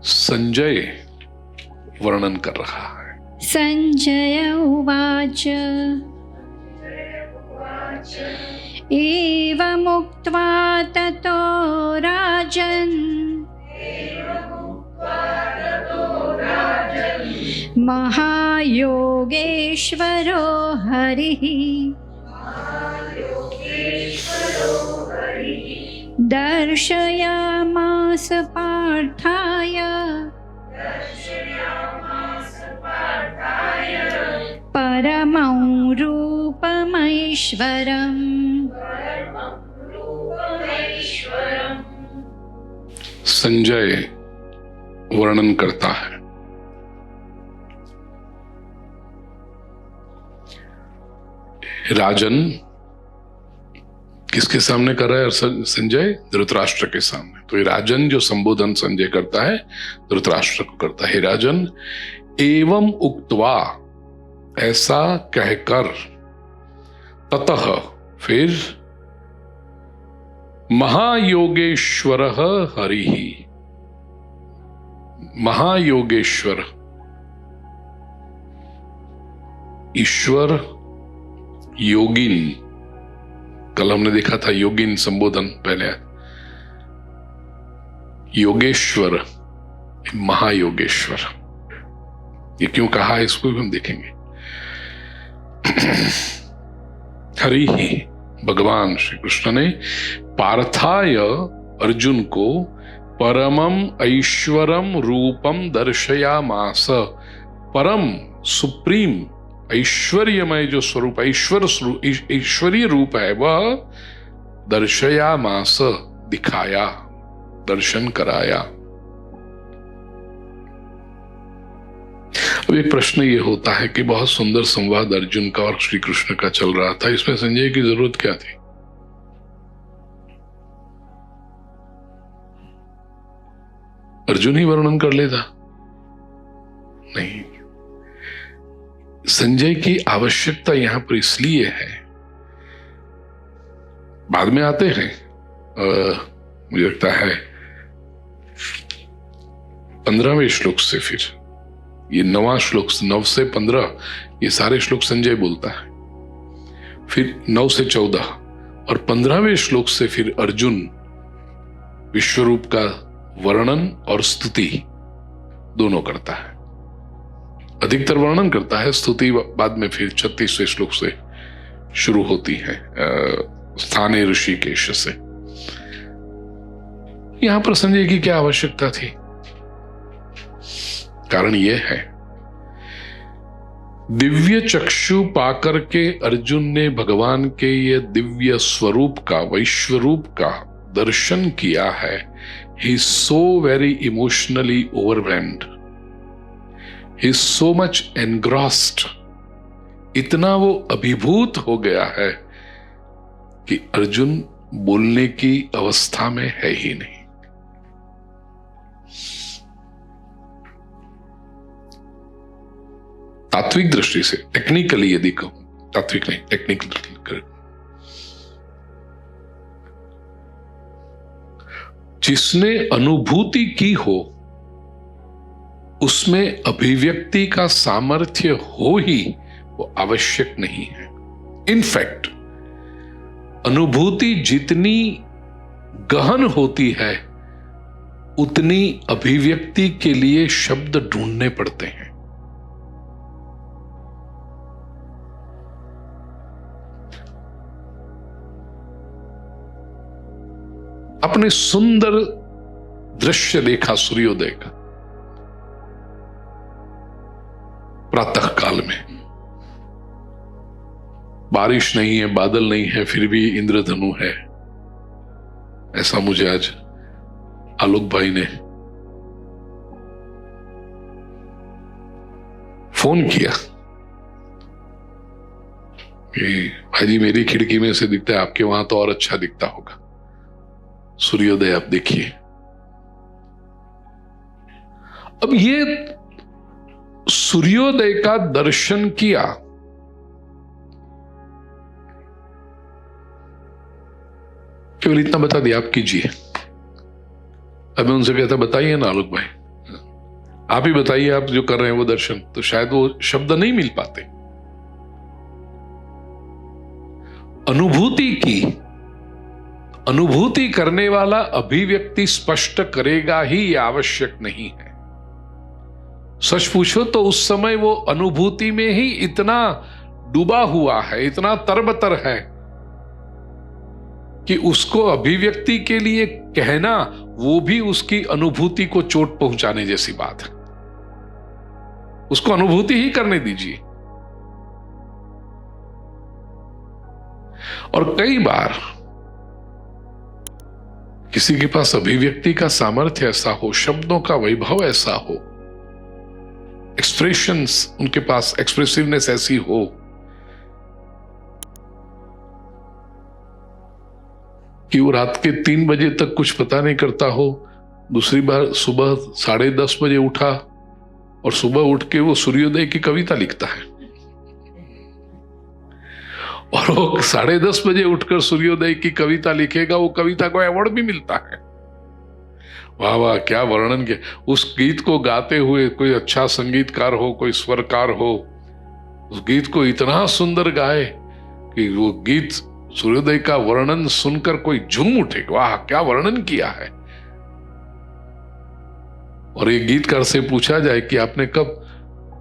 संजय वर्णन कर रहा है। संजय उवाच एवमुक्त्वा ततो राजन् महायोगेश्वरो हरिः दर्शयामास पार्थाय परमं रूपमैश्वरम्। संजय वर्णन करता है, राजन किसके सामने कर रहा है संजय? धृतराष्ट्र के सामने। तो ये राजन जो संबोधन संजय करता है धृतराष्ट्र को करता है। राजन, एवं उक्त्वा, ऐसा कहकर, ततः, फिर, महायोगेश्वर हरि, महायोगेश्वर ईश्वर, योगिन, कल हमने देखा था योगिन संबोधन पहले, योगेश्वर, महायोगेश्वर। ये क्यों कहा है इसको भी हम देखेंगे। हरि ही, भगवान श्री कृष्ण ने पार्थाय, अर्जुन को, परमम ऐश्वरम रूपम दर्शयामास, परम सुप्रीम ऐश्वर्यमय जो स्वरूप, ऐश्वर्य रूप है वह दर्शयामास, दिखाया, दर्शन कराया। अब एक प्रश्न ये होता है कि बहुत सुंदर संवाद अर्जुन का और श्री कृष्ण का चल रहा था, इसमें संजय की जरूरत क्या थी? अर्जुन ही वर्णन कर लेता? नहीं, संजय की आवश्यकता यहां पर इसलिए है, बाद में आते हैं, मुझे लगता है 15वें श्लोक से, फिर ये 9वां श्लोक, 9 से 15 ये सारे श्लोक संजय बोलता है, फिर 9 से 14 और 15वें श्लोक से फिर अर्जुन विश्वरूप का वर्णन और स्तुति दोनों करता है। अधिकतर वर्णन करता है, स्तुति बाद में फिर 36वें श्लोक से शुरू होती है, स्थाने ऋषिकेश से। यहां पर संजय की क्या आवश्यकता थी? कारण यह है, दिव्य चक्षु पाकर के अर्जुन ने भगवान के ये दिव्य स्वरूप का, वैश्वरूप का दर्शन किया है। He is so very emotionally overwhelmed, he is so much engrossed, इतना वो अभिभूत हो गया है कि अर्जुन बोलने की अवस्था में है ही नहीं। तात्विक दृष्टि से, टेक्निकली यदि कहूं, तात्विक नहीं, टेक्निकल, जिसने अनुभूति की हो उसमें अभिव्यक्ति का सामर्थ्य हो ही वो आवश्यक नहीं है। इनफैक्ट अनुभूति जितनी गहन होती है उतनी अभिव्यक्ति के लिए शब्द ढूंढने पड़ते हैं। अपने सुंदर दृश्य देखा सूर्योदय का प्रातः काल में, बारिश नहीं है, बादल नहीं है, फिर भी इंद्रधनु है, ऐसा मुझे आज आलोक भाई ने फोन किया कि भाई जी मेरी खिड़की में से दिखता है, आपके वहां तो और अच्छा दिखता होगा सूर्योदय, आप देखिए। अब ये सूर्योदय का दर्शन किया, केवल इतना बता दिया, आप कीजिए। अब मैं उनसे कहता बताइए ना आलोक भाई, आप ही बताइए, आप जो कर रहे हैं वो दर्शन, तो शायद वो शब्द नहीं मिल पाते। अनुभूति करने वाला अभिव्यक्ति स्पष्ट करेगा ही, ये आवश्यक नहीं है। सच पूछो तो उस समय वो अनुभूति में ही इतना डूबा हुआ है, इतना तरबतर है कि उसको अभिव्यक्ति के लिए कहना वो भी उसकी अनुभूति को चोट पहुंचाने जैसी बात है। उसको अनुभूति ही करने दीजिए। और कई बार किसी के पास अभिव्यक्ति का सामर्थ्य ऐसा हो, शब्दों का वैभव ऐसा हो, एक्सप्रेशंस उनके पास, एक्सप्रेसिवनेस ऐसी हो कि वो रात के 3 बजे तक कुछ पता नहीं करता हो, दूसरी बार सुबह 10:30 बजे उठा और सुबह उठ के वो सूर्योदय की कविता लिखता है, और वो 10:30 बजे उठकर सूर्योदय की कविता लिखेगा, वो कविता को अवार्ड भी मिलता है। वाह वाह, क्या वर्णन किया। उस गीत को गाते हुए कोई अच्छा संगीतकार हो, कोई स्वरकार हो, उस गीत को इतना सुंदर गाए कि वो गीत, सूर्योदय का वर्णन सुनकर कोई झूम उठे, वाह क्या वर्णन किया है। और एक गीतकार से पूछा जाए कि आपने कब,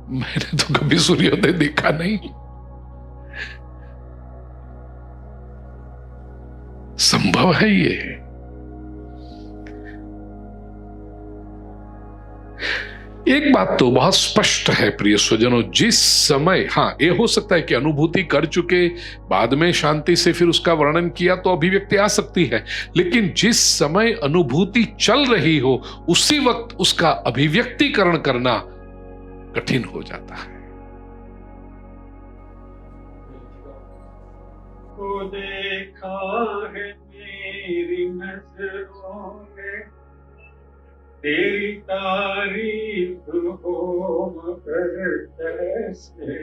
मैंने तो कभी सूर्योदय देखा नहीं। संभव है ये? एक बात तो बहुत स्पष्ट है प्रिय स्वजनों, जिस समय, हाँ ये हो सकता है कि अनुभूति कर चुके बाद में शांति से फिर उसका वर्णन किया तो अभिव्यक्ति आ सकती है, लेकिन जिस समय अनुभूति चल रही हो उसी वक्त उसका अभिव्यक्तिकरण करना कठिन हो जाता है। को देखा है मेरी नजरों में, तेरी तारीफ हो मगर कैसे,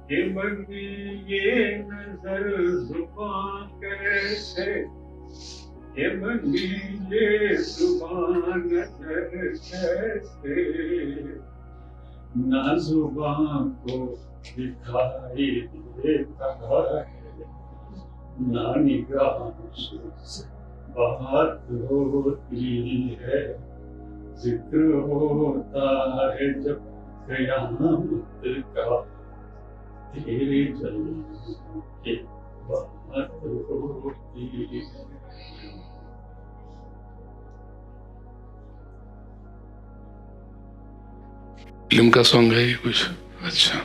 ये बंदी ये नजर जुबान कैसे, ये बंदी ये जुबान नजर कैसे, ना जुबान को दिखाई देता है, ना निगाहों से बात होती है, जिक्र होता है जब क़यामत का, तेरे जलने की बात होती है। फिल्म का सॉन्ग है ये कुछ? अच्छा,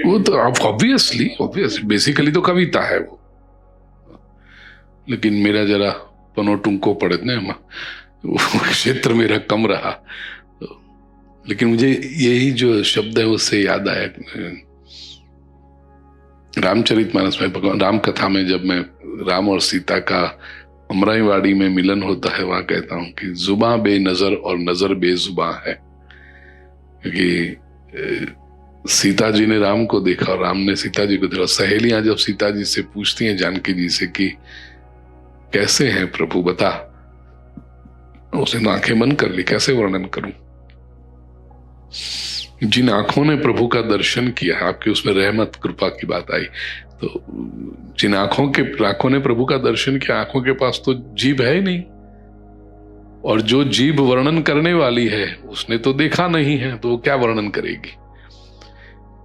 वो तो ऑब्वियसली बेसिकली तो कविता है वो, लेकिन मेरा जरा पनोटुंको पढ़ने वो क्षेत्र मेरा कम रहा, लेकिन मुझे यही जो शब्द है उससे याद आया। रामचरितमानस में, भगवान राम कथा में जब मैं राम और सीता का अमराईवाड़ी में मिलन होता है, वहां कहता हूं कि जुबां बेनजर और नजर बेजुबां है, क्योंकि सीता जी ने राम को देखा और राम ने सीता जी को देखा। सहेलियां जब सीता जी से पूछती हैं जानकी जी से कि कैसे हैं प्रभु बता, उसने आंखें बंद कर ली, कैसे वर्णन करूं। जिन आंखों ने प्रभु का दर्शन किया है, आपकी उसमें रहमत कृपा की बात आई, तो जिन आंखों ने प्रभु का दर्शन किया, आंखों के पास तो जीभ है ही नहीं, और जो जीभ वर्णन करने वाली है उसने तो देखा नहीं है, तो वो क्या वर्णन करेगी।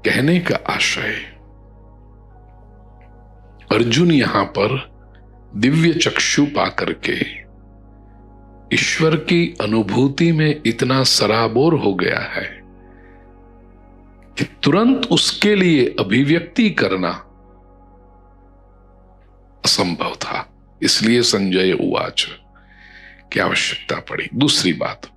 कहने का आशय, अर्जुन यहां पर दिव्य चक्षु पा करके ईश्वर की अनुभूति में इतना सराबोर हो गया है कि तुरंत उसके लिए अभिव्यक्ति करना असंभव था, इसलिए संजय उवाच की आवश्यकता पड़ी। दूसरी बात,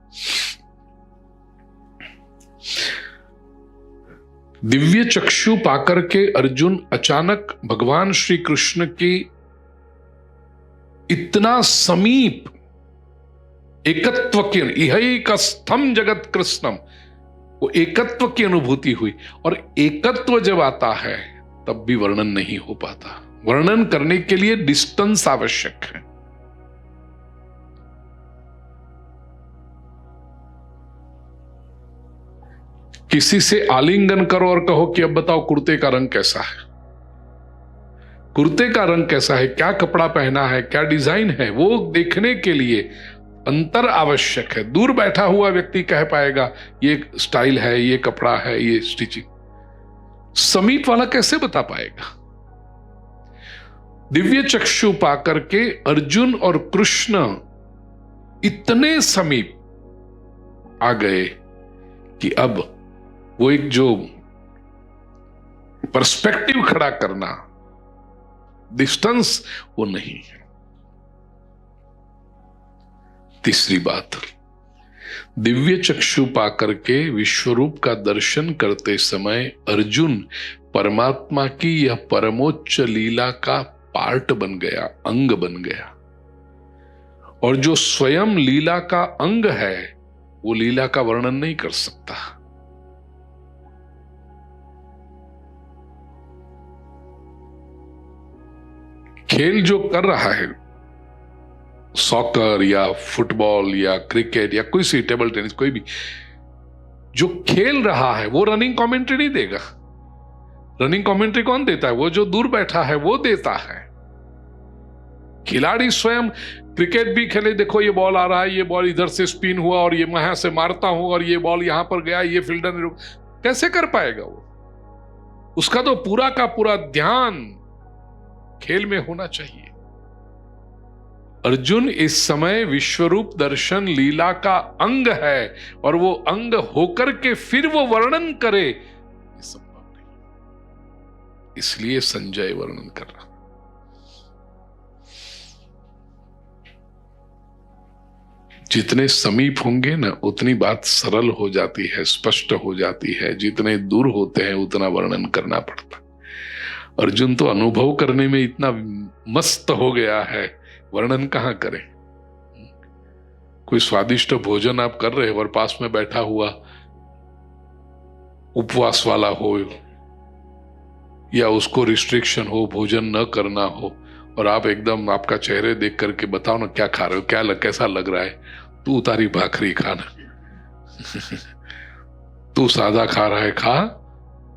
दिव्य चक्षु पाकर के अर्जुन अचानक भगवान श्री कृष्ण की इतना समीप एकत्व की, इहैकस्थम जगत कृष्णम, वो एकत्व की अनुभूति हुई। और एकत्व जब आता है तब भी वर्णन नहीं हो पाता। वर्णन करने के लिए डिस्टेंस आवश्यक है। किसी से आलिंगन करो और कहो कि अब बताओ कुर्ते का रंग कैसा है, कुर्ते का रंग कैसा है, क्या कपड़ा पहना है, क्या डिजाइन है, वो देखने के लिए अंतर आवश्यक है। दूर बैठा हुआ व्यक्ति कह पाएगा ये स्टाइल है, ये कपड़ा है, ये स्टिचिंग। समीप वाला कैसे बता पाएगा? दिव्य चक्षु पाकर के अर्जुन और कृष्ण इतने समीप आ गए कि अब वो एक जो पर्सपेक्टिव खड़ा करना, डिस्टेंस, वो नहीं है। तीसरी बात, दिव्य चक्षु पाकर के विश्वरूप का दर्शन करते समय अर्जुन परमात्मा की यह परमोच्च लीला का पार्ट बन गया, अंग बन गया। और जो स्वयं लीला का अंग है वो लीला का वर्णन नहीं कर सकता। खेल जो कर रहा है, सॉकर या फुटबॉल या क्रिकेट या कोई सी टेबल टेनिस, कोई भी जो खेल रहा है वो रनिंग कमेंट्री नहीं देगा। रनिंग कमेंट्री कौन देता है? वो जो दूर बैठा है वो देता है। खिलाड़ी स्वयं क्रिकेट भी खेले, देखो ये बॉल आ रहा है, ये बॉल इधर से स्पिन हुआ और ये मैं यहां से मारता हूं और ये बॉल यहां पर गया, ये फील्डर ने कैसे कर पाएगा वो? उसका तो पूरा का पूरा ध्यान खेल में होना चाहिए। अर्जुन इस समय विश्वरूप दर्शन लीला का अंग है और वो अंग होकर के फिर वो वर्णन करे, ये संभव नहीं। इसलिए संजय वर्णन कर रहा। जितने समीप होंगे ना उतनी बात सरल हो जाती है, स्पष्ट हो जाती है। जितने दूर होते हैं उतना वर्णन करना पड़ता। अर्जुन तो अनुभव करने में इतना मस्त हो गया है, वर्णन कहां करे। कोई स्वादिष्ट भोजन आप कर रहे हो और पास में बैठा हुआ उपवास वाला हो या उसको रिस्ट्रिक्शन हो, भोजन न करना हो, और आप एकदम आपका चेहरे देख करके बताओ ना क्या खा रहे हो, कैसा लग रहा है? तू उतारी भाखरी खाना तू सादा खा रहा है, खा,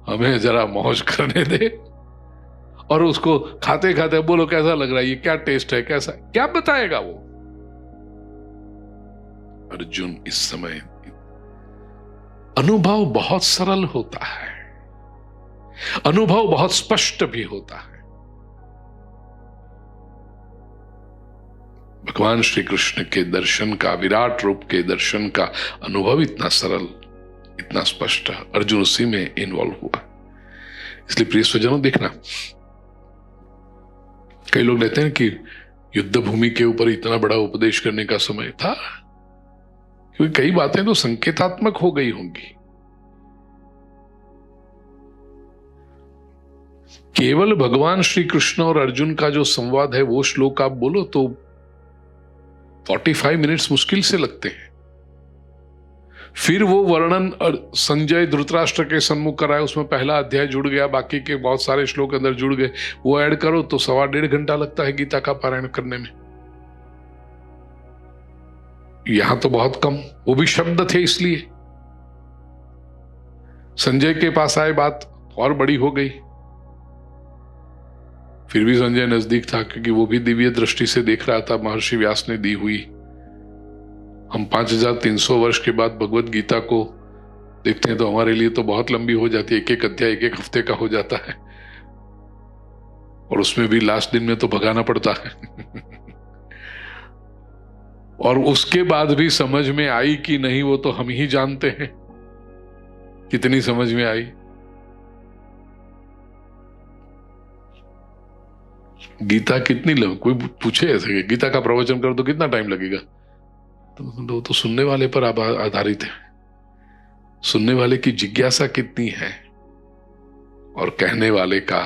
हमें जरा मौज करने दे। और उसको खाते खाते बोलो कैसा लग रहा है, ये क्या टेस्ट है, कैसा, क्या बताएगा वो? अर्जुन इस समय अनुभव बहुत सरल होता है, अनुभव बहुत स्पष्ट भी होता है। भगवान श्री कृष्ण के दर्शन का, विराट रूप के दर्शन का अनुभव इतना सरल, इतना स्पष्ट, अर्जुन उसी में इन्वॉल्व हुआ। इसलिए प्रिय स्वजनों, देखना, कई लोग कहते हैं कि युद्ध भूमि के ऊपर इतना बड़ा उपदेश करने का समय था, क्योंकि कई बातें तो संकेतात्मक हो गई होंगी। केवल भगवान श्री कृष्ण और अर्जुन का जो संवाद है वो श्लोक आप बोलो तो 45 मिनट्स मुश्किल से लगते हैं। फिर वो वर्णन संजय धृतराष्ट्र के सम्मुख कराए, उसमें पहला अध्याय जुड़ गया, बाकी के बहुत सारे श्लोक अंदर जुड़ गए, वो ऐड करो तो 1.25 घंटा लगता है गीता का पारायण करने में। यहां तो बहुत कम, वो भी शब्द थे इसलिए। संजय के पास आए बात और बड़ी हो गई, फिर भी संजय नजदीक था क्योंकि वो भी दिव्य दृष्टि से देख रहा था, महर्षि व्यास ने दी हुई। हम 5300 वर्ष के बाद भगवत गीता को देखते हैं तो हमारे लिए तो बहुत लंबी हो जाती है, एक एक अध्याय एक एक हफ्ते का हो जाता है, और उसमें भी लास्ट दिन में तो भगाना पड़ता है और उसके बाद भी समझ में आई कि नहीं वो तो हम ही जानते हैं कितनी समझ में आई। गीता कितनी लंबी, कोई पूछे ऐसे गीता का प्रवचन करो तो कितना टाइम लगेगा, तो सुनने वाले पर आधारित है, सुनने वाले की जिज्ञासा कितनी है और कहने वाले का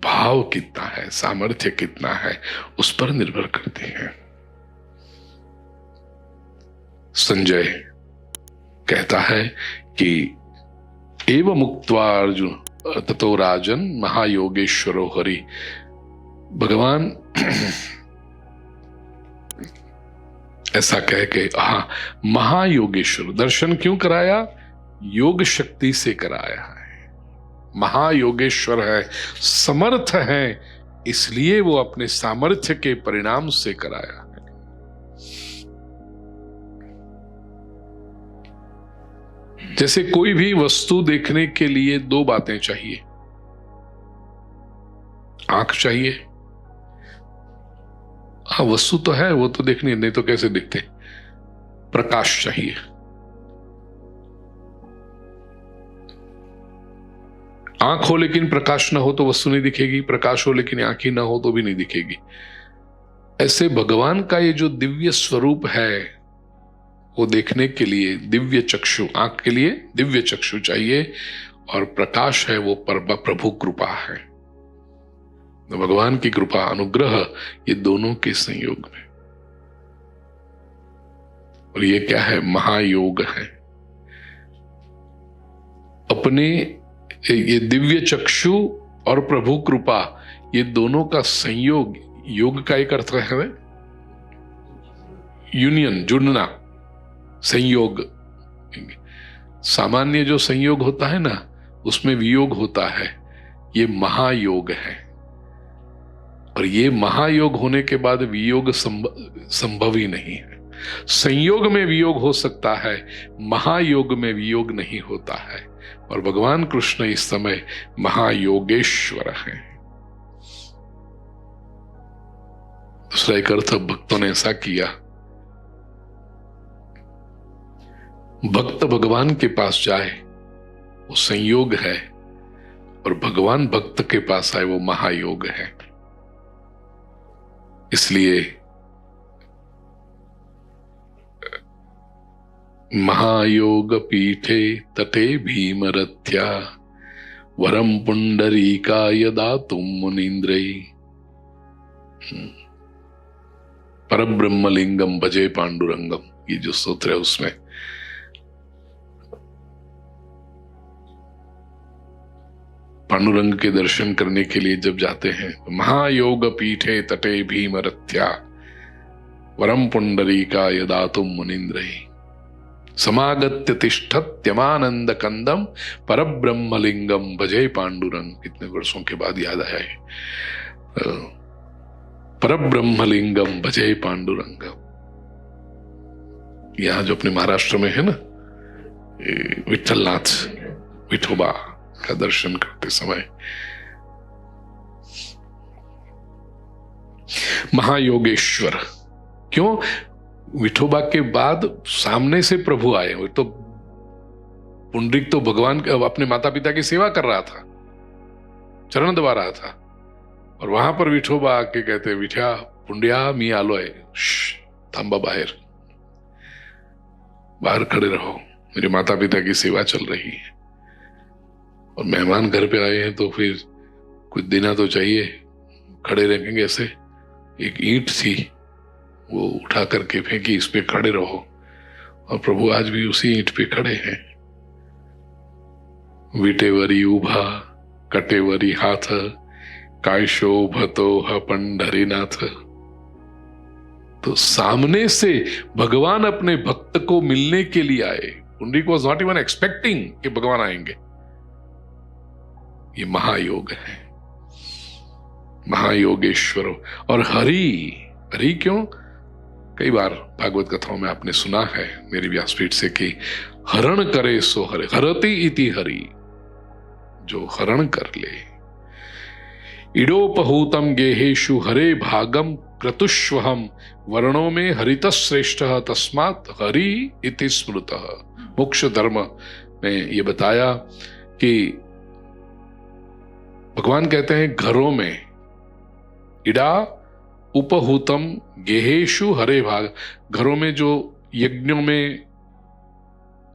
भाव कितना है, सामर्थ्य कितना है, उस पर निर्भर करती है। संजय कहता है कि एवं मुक्त्वा अर्जुन ततो राजन महायोगेश्वरो हरि। भगवान ऐसा कह के, हाँ, महायोगेश्वर दर्शन क्यों कराया? योग शक्ति से कराया है। महायोगेश्वर है, समर्थ है, इसलिए वो अपने सामर्थ्य के परिणाम से कराया है। जैसे कोई भी वस्तु देखने के लिए दो बातें चाहिए, आंख चाहिए, हाँ वस्तु तो है, वो तो देखनी है, नहीं तो कैसे दिखते। प्रकाश चाहिए, आंख हो लेकिन प्रकाश ना हो तो वस्तु नहीं दिखेगी, प्रकाश हो लेकिन आंख ही ना हो तो भी नहीं दिखेगी। ऐसे भगवान का ये जो दिव्य स्वरूप है, वो देखने के लिए दिव्य चक्षु, आंख के लिए दिव्य चक्षु चाहिए, और प्रकाश है वो प्रभु कृपा है। तो भगवान की कृपा, अनुग्रह, ये दोनों के संयोग में, और ये क्या है? महायोग है। अपने ये दिव्य चक्षु और प्रभु कृपा, ये दोनों का संयोग, योग का एक अर्थ है यूनियन, जुड़ना, संयोग। सामान्य जो संयोग होता है ना, उसमें वियोग होता है, ये महायोग है। और ये महायोग होने के बाद वियोग संभव ही नहीं है। संयोग में वियोग हो सकता है, महायोग में वियोग नहीं होता है। और भगवान कृष्ण इस समय महायोगेश्वर हैं। दूसरा एक अर्थ, भक्तों ने ऐसा किया, भक्त भगवान के पास जाए वो संयोग है, और भगवान भक्त के पास आए वो महायोग है। इसलिए महायोग पीठे तटे भीमरथ्या वरम पुंडरीकाय दातुम मुनीन्द्रैः परब्रह्मलिंगम भजे पांडुरंगम। ये जो सूत्र है उसमें पांडुरंग के दर्शन करने के लिए जब जाते हैं, महायोग पीठे तटे भीमरथ्या वरम पुंडरीकाय दातुम मुनीन्द्रैः समागत्य तिष्ठत्यमानंद कंदम परब्रह्मलिंगम भजे पांडुरंग। कितने वर्षों के बाद याद आया है, परब्रह्मलिंगम भजे पांडुरंगम। यहां जो अपने महाराष्ट्र में है ना, विठलनाथ, विठोबा का दर्शन करते समय महायोगेश्वर। क्यों? विठोबा के बाद सामने से प्रभु आए। वो तो पुंडरीक तो भगवान अपने माता पिता की सेवा कर रहा था, चरण दबा रहा था, और वहां पर विठोबा आके कहते, विठ्या पुंड्या मी आलोय, थांबा बाहर, बाहर खड़े रहो, मेरे माता पिता की सेवा चल रही है। और मेहमान घर पे आए हैं तो फिर कुछ देना तो चाहिए, खड़े रहेंगे ऐसे। एक ईंट थी, वो उठा करके फेंकी, इस पे खड़े रहो, और प्रभु आज भी उसी ईंट पे खड़े हैं। विटेवरी उभा कटेवरी हाथ काय शोभतो पंढरीनाथ। तो सामने से भगवान अपने भक्त को मिलने के लिए आए। Pundarik was not even expecting कि भगवान आएंगे। ये महायोग है, महायोगेश्वर। और हरि, हरि क्यों? कई बार भागवत कथाओं में आपने सुना है मेरी व्यासपीठ से कि हरण करे सो हरे, हरति इति हरि, जो हरण कर ले। इडोपहूतम गेहेशु हरे भागम क्रतुष्वहम वर्णों में हरित श्रेष्ठ तस्मात् हरि इति स्मृतः। मोक्ष धर्म में ये बताया कि भगवान कहते हैं घरों में, इडा उपहूतम गेहेशु हरे भाग, घरों में जो यज्ञों में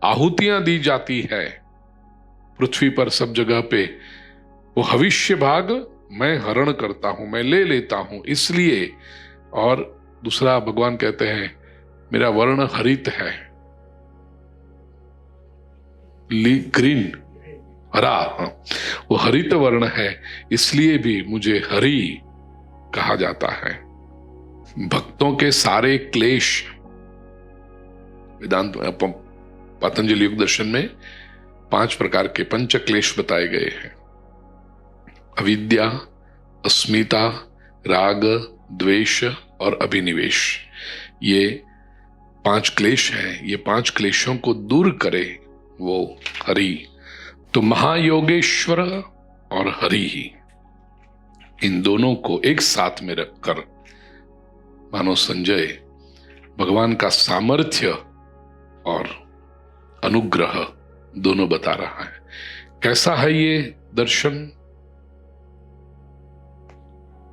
आहुतियां दी जाती है पृथ्वी पर सब जगह पे, वो हविष्य भाग मैं हरण करता हूं, मैं ले लेता हूं, इसलिए। और दूसरा भगवान कहते हैं मेरा वर्ण हरित है, ग्रीन, हरा, हाँ, वो हरित वर्ण है, इसलिए भी मुझे हरि कहा जाता है। भक्तों के सारे क्लेश, वेदांत पतंजलि योग दर्शन में 5 प्रकार के पंच क्लेश बताए गए हैं। अविद्या, अस्मिता, राग, द्वेष और अभिनिवेश, ये 5 क्लेश हैं। ये 5 क्लेशों को दूर करे वो हरि। तो महायोगेश्वर और हरि ही, इन दोनों को एक साथ में रखकर मानो संजय भगवान का सामर्थ्य और अनुग्रह दोनों बता रहा है। कैसा है ये दर्शन?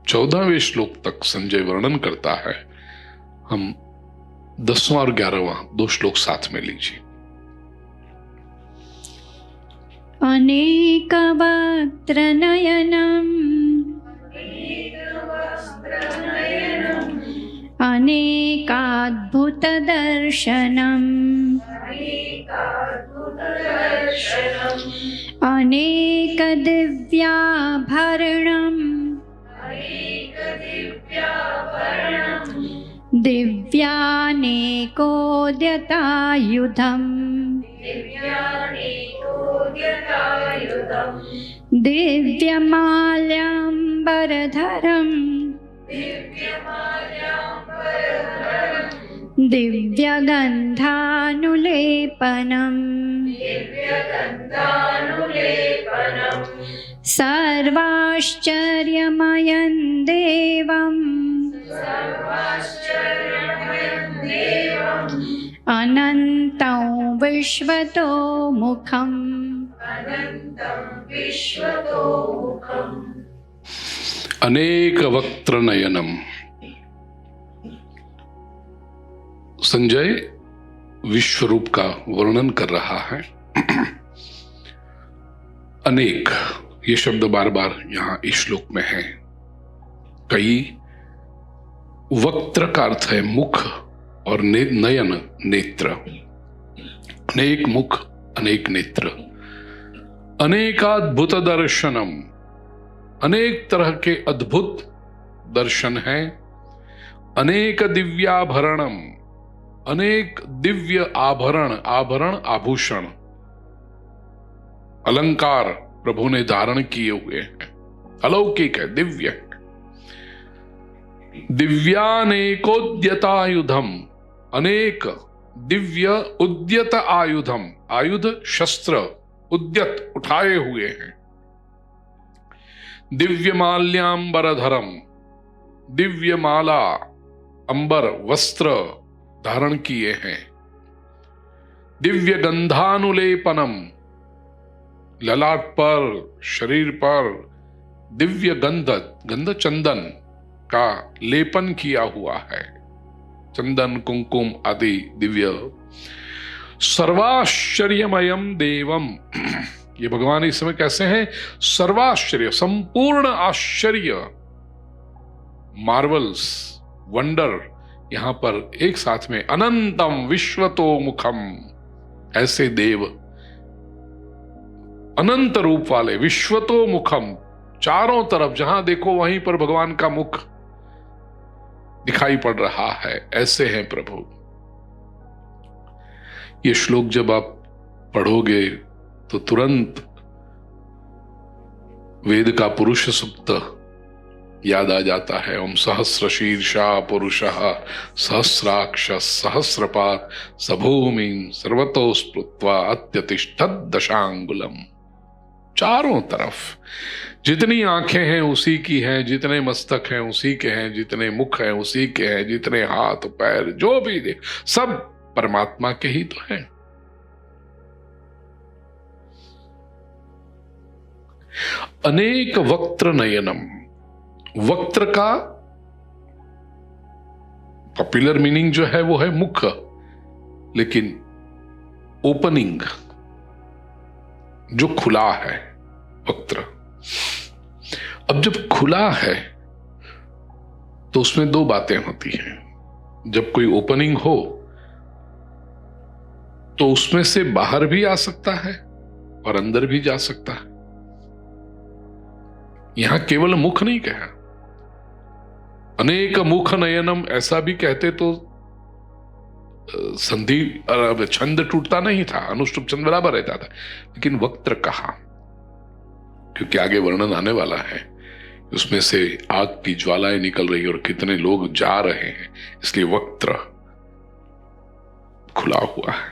14वें श्लोक तक संजय वर्णन करता है। हम 10वां और 11वां 2 श्लोक साथ में लीजिए। अनेकाद्भुतदर्शनम् अनेकदिव्याभरणम् दिव्यानेकोद्यतायुधम् दिव्यमाल्याम्बरधरम् दिव्यगन्धानुलेपनम् सर्वाश्चर्यमयं देवम् अनन्तं विश्वतोमुखम् अनेक वक्त्र नयनम। संजय विश्व रूप का वर्णन कर रहा है। अनेक, ये शब्द बार बार यहां इस श्लोक में है। कई, वक्त्र का अर्थ है मुख और नयन नेत्र। अनेक मुख, अनेक नेत्र। अनेकाद्भुत दर्शनम, अनेक तरह के अद्भुत दर्शन हैं। अनेक दिव्याभरणम, अनेक दिव्य आभरण, आभरण आभूषण, अलंकार प्रभु ने धारण किए हुए हैं। अलौकिक है, दिव्य है। दिव्यानेकोद्यतायुधम, अनेक दिव्य उद्यत आयुधम, आयुध शस्त्र उद्यत उठाए हुए हैं। दिव्य माल्याम्बरधरम, दिव्य माला अंबर वस्त्र धारण किए हैं। दिव्य गंधानुलेपनम, ललाट पर, शरीर पर दिव्य गंध चंदन का लेपन किया हुआ है। चंदन, कुंकुम आदि दिव्य। सर्वाश्चर्यमयम देवम, ये भगवान इस समय कैसे हैं? सर्वाश्चर्य, संपूर्ण आश्चर्य, मार्वल्स, वंडर, यहां पर एक साथ में। अनंतम विश्वतोमुखम, ऐसे देव अनंत रूप वाले। विश्वतोमुखम, चारों तरफ जहां देखो वहीं पर भगवान का मुख दिखाई पड़ रहा है। ऐसे हैं प्रभु। ये श्लोक जब आप पढ़ोगे तो तुरंत वेद का पुरुष सूक्त याद आ जाता है। ओम सहस्र शीर्षा पुरुषः सहस्राक्ष सहस्रपाद सभूमिं सर्वतो स्पृत्वा अत्यतिष्ठत् दशांगुलम। चारों तरफ जितनी आंखें हैं उसी की हैं, जितने मस्तक हैं उसी के हैं, जितने मुख हैं उसी के हैं, जितने हाथ पैर जो भी देख सब परमात्मा के ही तो हैं। अनेक वक्त्र नयनम, वक्त्र का पॉपुलर मीनिंग जो है वो है मुख, लेकिन ओपनिंग जो खुला है वक्त्र। अब जब खुला है तो उसमें 2 बातें होती हैं। जब कोई ओपनिंग हो तो उसमें से बाहर भी आ सकता है और अंदर भी जा सकता है। यहां केवल मुख नहीं कहा, अनेक मुख नयनम ऐसा भी कहते तो संधि छंद टूटता नहीं था, अनुष्टुप छंद बराबर रहता था, लेकिन वक्त्र कहा क्योंकि आगे वर्णन आने वाला है, उसमें से आग की ज्वालाएं निकल रही और कितने लोग जा रहे हैं, इसलिए वक्त्र खुला हुआ है।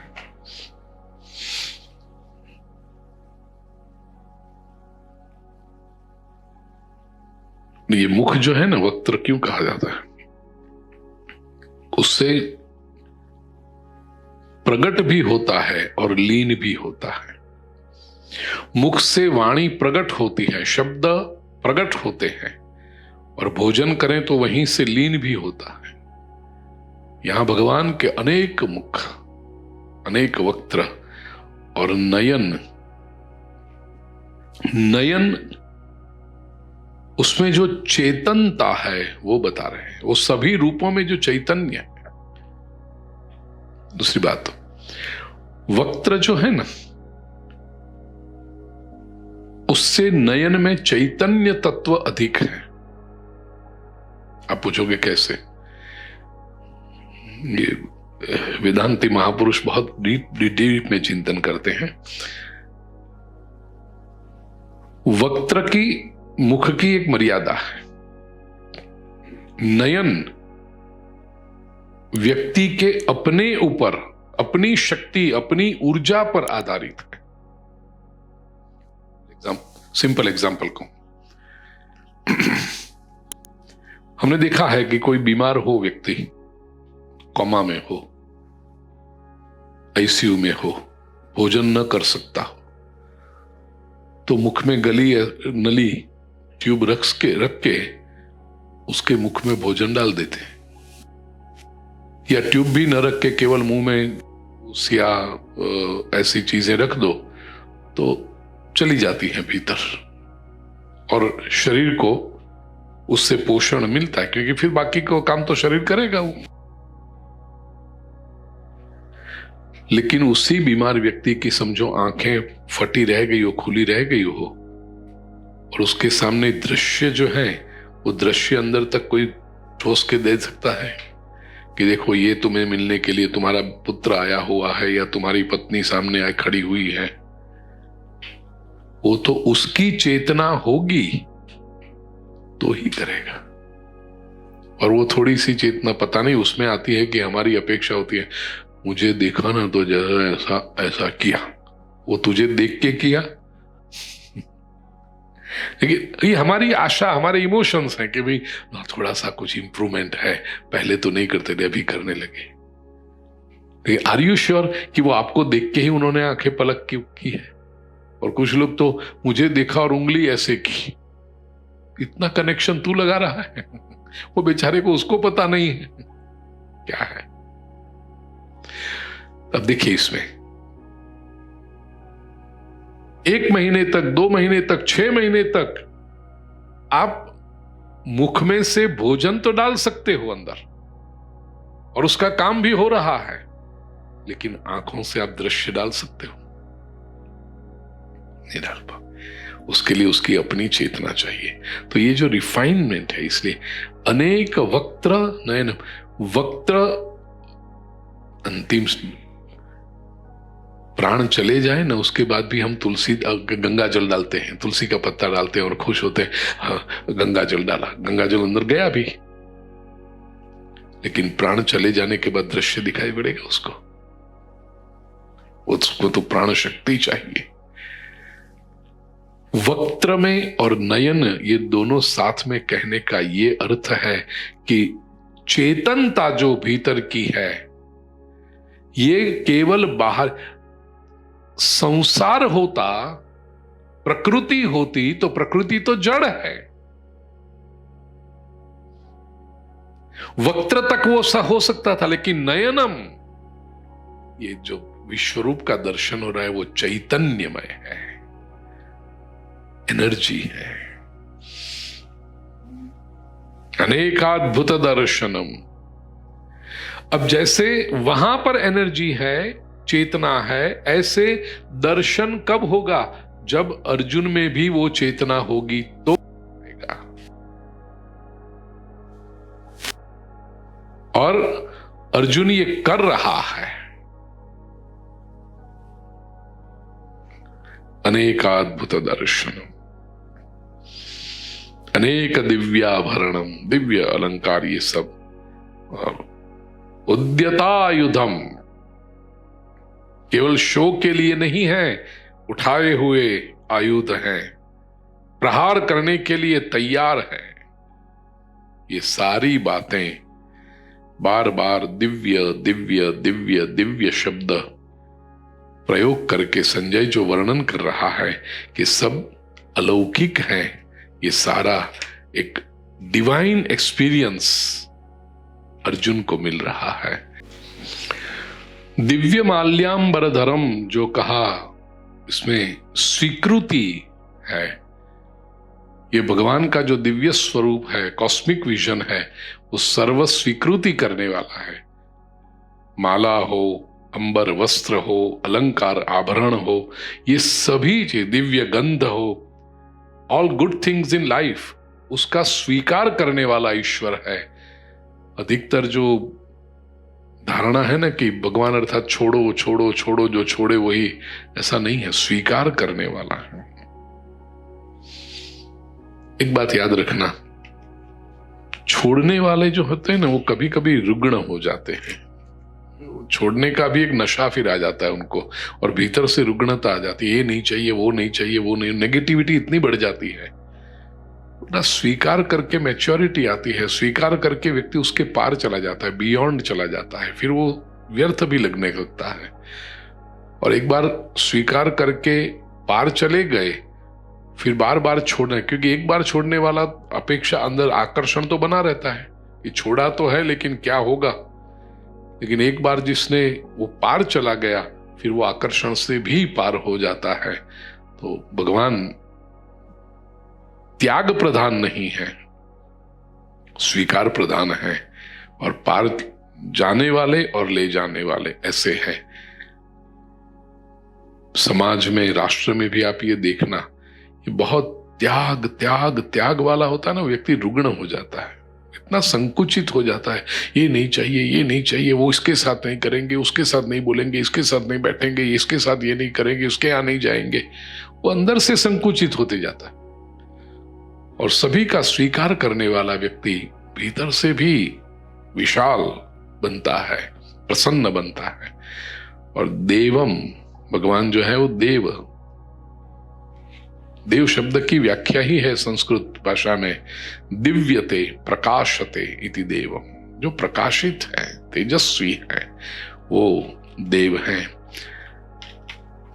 ये मुख जो है ना, वक्त्र क्यों कहा जाता है? उससे प्रगट भी होता है और लीन भी होता है। मुख से वाणी प्रगट होती है, शब्द प्रगट होते हैं, और भोजन करें तो वहीं से लीन भी होता है। यहां भगवान के अनेक मुख, अनेक वक्त्र और नयन, नयन उसमें जो चेतनता है वो बता रहे हैं, वो सभी रूपों में जो चैतन्य है। दूसरी बात, वक्त्र जो है ना, उससे नयन में चैतन्य तत्व अधिक है। आप पूछोगे कैसे? ये वेदांती महापुरुष बहुत डीप में चिंतन करते हैं। वक्त्र की, मुख की एक मर्यादा है। नयन व्यक्ति के अपने ऊपर, अपनी शक्ति, अपनी ऊर्जा पर आधारित है। सिंपल एग्जाम्पल को हमने देखा है कि कोई बीमार हो व्यक्ति, कोमा में हो, आईसीयू में हो, भोजन न कर सकता हो, तो मुख में गली या नली ट्यूब रख के उसके मुख में भोजन डाल देते हैं, या ट्यूब भी न रख के केवल मुंह में या ऐसी चीजें रख दो तो चली जाती हैं भीतर, और शरीर को उससे पोषण मिलता है, क्योंकि फिर बाकी को काम तो शरीर करेगा वो। लेकिन उसी बीमार व्यक्ति की समझो आंखें फटी रह गई हो, खुली रह गई हो, और उसके सामने दृश्य जो है, वो दृश्य अंदर तक कोई ठोस के दे सकता है कि देखो ये तुम्हें मिलने के लिए तुम्हारा पुत्र आया हुआ है, या तुम्हारी पत्नी सामने आई खड़ी हुई है। वो तो उसकी चेतना होगी तो ही करेगा, और वो थोड़ी सी चेतना पता नहीं उसमें आती है कि हमारी अपेक्षा होती है, मुझे देखा ना तो जैसा ऐसा ऐसा किया। वो तुझे देख के किया, लेकिन ये हमारी आशा, हमारे इमोशंस हैं कि भाई थोड़ा सा कुछ इंप्रूवमेंट है, पहले तो नहीं करते थे अभी करने लगे। लेकिन आर यू श्योर कि वो आपको देख के ही उन्होंने आंखें पलक की है? और कुछ लोग तो मुझे देखा और उंगली ऐसे की। इतना कनेक्शन तू लगा रहा है, वो बेचारे को उसको पता नहीं है क्या है। अब देखिए, इसमें 1 महीने तक, 2 महीने तक, 6 महीने तक आप मुख में से भोजन तो डाल सकते हो अंदर, और उसका काम भी हो रहा है, लेकिन आंखों से आप दृश्य डाल सकते हो? नहीं डाल पाओ। उसके लिए उसकी अपनी चेतना चाहिए। तो ये जो रिफाइनमेंट है, इसलिए अनेक वक्त्र नयन, वक्त्र अंतिम प्राण चले जाए ना, उसके बाद भी हम तुलसी, गंगा जल डालते हैं, तुलसी का पत्ता डालते हैं और खुश होते हैं, हाँ गंगा जल डाला, गंगा जल अंदर गया भी, लेकिन प्राण चले जाने के बाद दृश्य दिखाई पड़ेगा उसको तो प्राण शक्ति चाहिए। वक्त्र में और नयन, ये दोनों साथ में कहने का ये अर्थ है कि चेतनता जो भीतर की है, ये केवल बाहर, संसार होता, प्रकृति होती तो प्रकृति तो जड़ है, वक्त्र तक वो हो सकता था, लेकिन नयनम, ये जो विश्वरूप का दर्शन हो रहा है वो चैतन्यमय है, एनर्जी है। अनेकाद्भुत दर्शनम। अब जैसे वहां पर एनर्जी है, चेतना है, ऐसे दर्शन कब होगा? जब अर्जुन में भी वो चेतना होगी तो होगा। और अर्जुन ये कर रहा है। अनेकाद्भुत दर्शनम, अनेक दिव्याभरणम, दिव्य अलंकार, ये सब, उद्यतायुधम, केवल शो के लिए नहीं है, उठाए हुए आयुध हैं, प्रहार करने के लिए तैयार है। ये सारी बातें बार बार दिव्य दिव्य दिव्य दिव्य शब्द प्रयोग करके संजय जो वर्णन कर रहा है कि सब अलौकिक है, ये सारा एक डिवाइन एक्सपीरियंस अर्जुन को मिल रहा है। दिव्य माल्याम्बरधरम जो कहा, इसमें स्वीकृति है। ये भगवान का जो दिव्य स्वरूप है, कॉस्मिक विजन है, वो सर्व स्वीकृति करने वाला है। माला हो, अंबर वस्त्र हो, अलंकार आभरण हो, ये सभी चीज, दिव्य गंध हो, all good things in life, उसका स्वीकार करने वाला ईश्वर है। अधिकतर जो धारणा है ना कि भगवान अर्थात छोड़ो छोड़ो छोड़ो, जो छोड़े वही, ऐसा नहीं है, स्वीकार करने वाला है। एक बात याद रखना, छोड़ने वाले जो होते हैं ना, वो कभी कभी रुग्ण हो जाते हैं। छोड़ने का भी एक नशा फिर आ जाता है उनको, और भीतर से रुग्णता आ जाती है, ये नहीं चाहिए, वो नहीं चाहिए, वो नहीं, नेगेटिविटी इतनी बढ़ जाती है ना। स्वीकार करके मैच्योरिटी आती है, स्वीकार करके व्यक्ति उसके पार चला जाता है, बियॉन्ड चला जाता है, फिर वो व्यर्थ भी लगने लगता है। और एक बार स्वीकार करके पार चले गए, फिर बार बार छोड़ना, क्योंकि एक बार छोड़ने वाला अपेक्षा अंदर आकर्षण तो बना रहता है, ये छोड़ा तो है लेकिन क्या होगा। लेकिन एक बार जिसने वो पार चला गया, फिर वो आकर्षण से भी पार हो जाता है। तो भगवान त्याग प्रधान नहीं है, स्वीकार प्रधान है, और पार जाने वाले और ले जाने वाले ऐसे हैं। समाज में, राष्ट्र में भी आप ये देखना, ये बहुत त्याग त्याग त्याग वाला होता है ना, व्यक्ति रुग्ण हो जाता है, इतना संकुचित हो जाता है, ये नहीं चाहिए, ये नहीं चाहिए, वो इसके साथ नहीं करेंगे, उसके साथ नहीं बोलेंगे, इसके साथ नहीं बैठेंगे, इसके साथ ये नहीं करेंगे, उसके यहाँ नहीं जाएंगे। वो अंदर से संकुचित होते जाता है। और सभी का स्वीकार करने वाला व्यक्ति भीतर से भी विशाल बनता है, प्रसन्न बनता है। और देवम, भगवान जो है वो देव, देव शब्द की व्याख्या ही है संस्कृत भाषा में दिव्यते प्रकाशते इति देवम, जो प्रकाशित है, तेजस्वी है, वो देव हैं।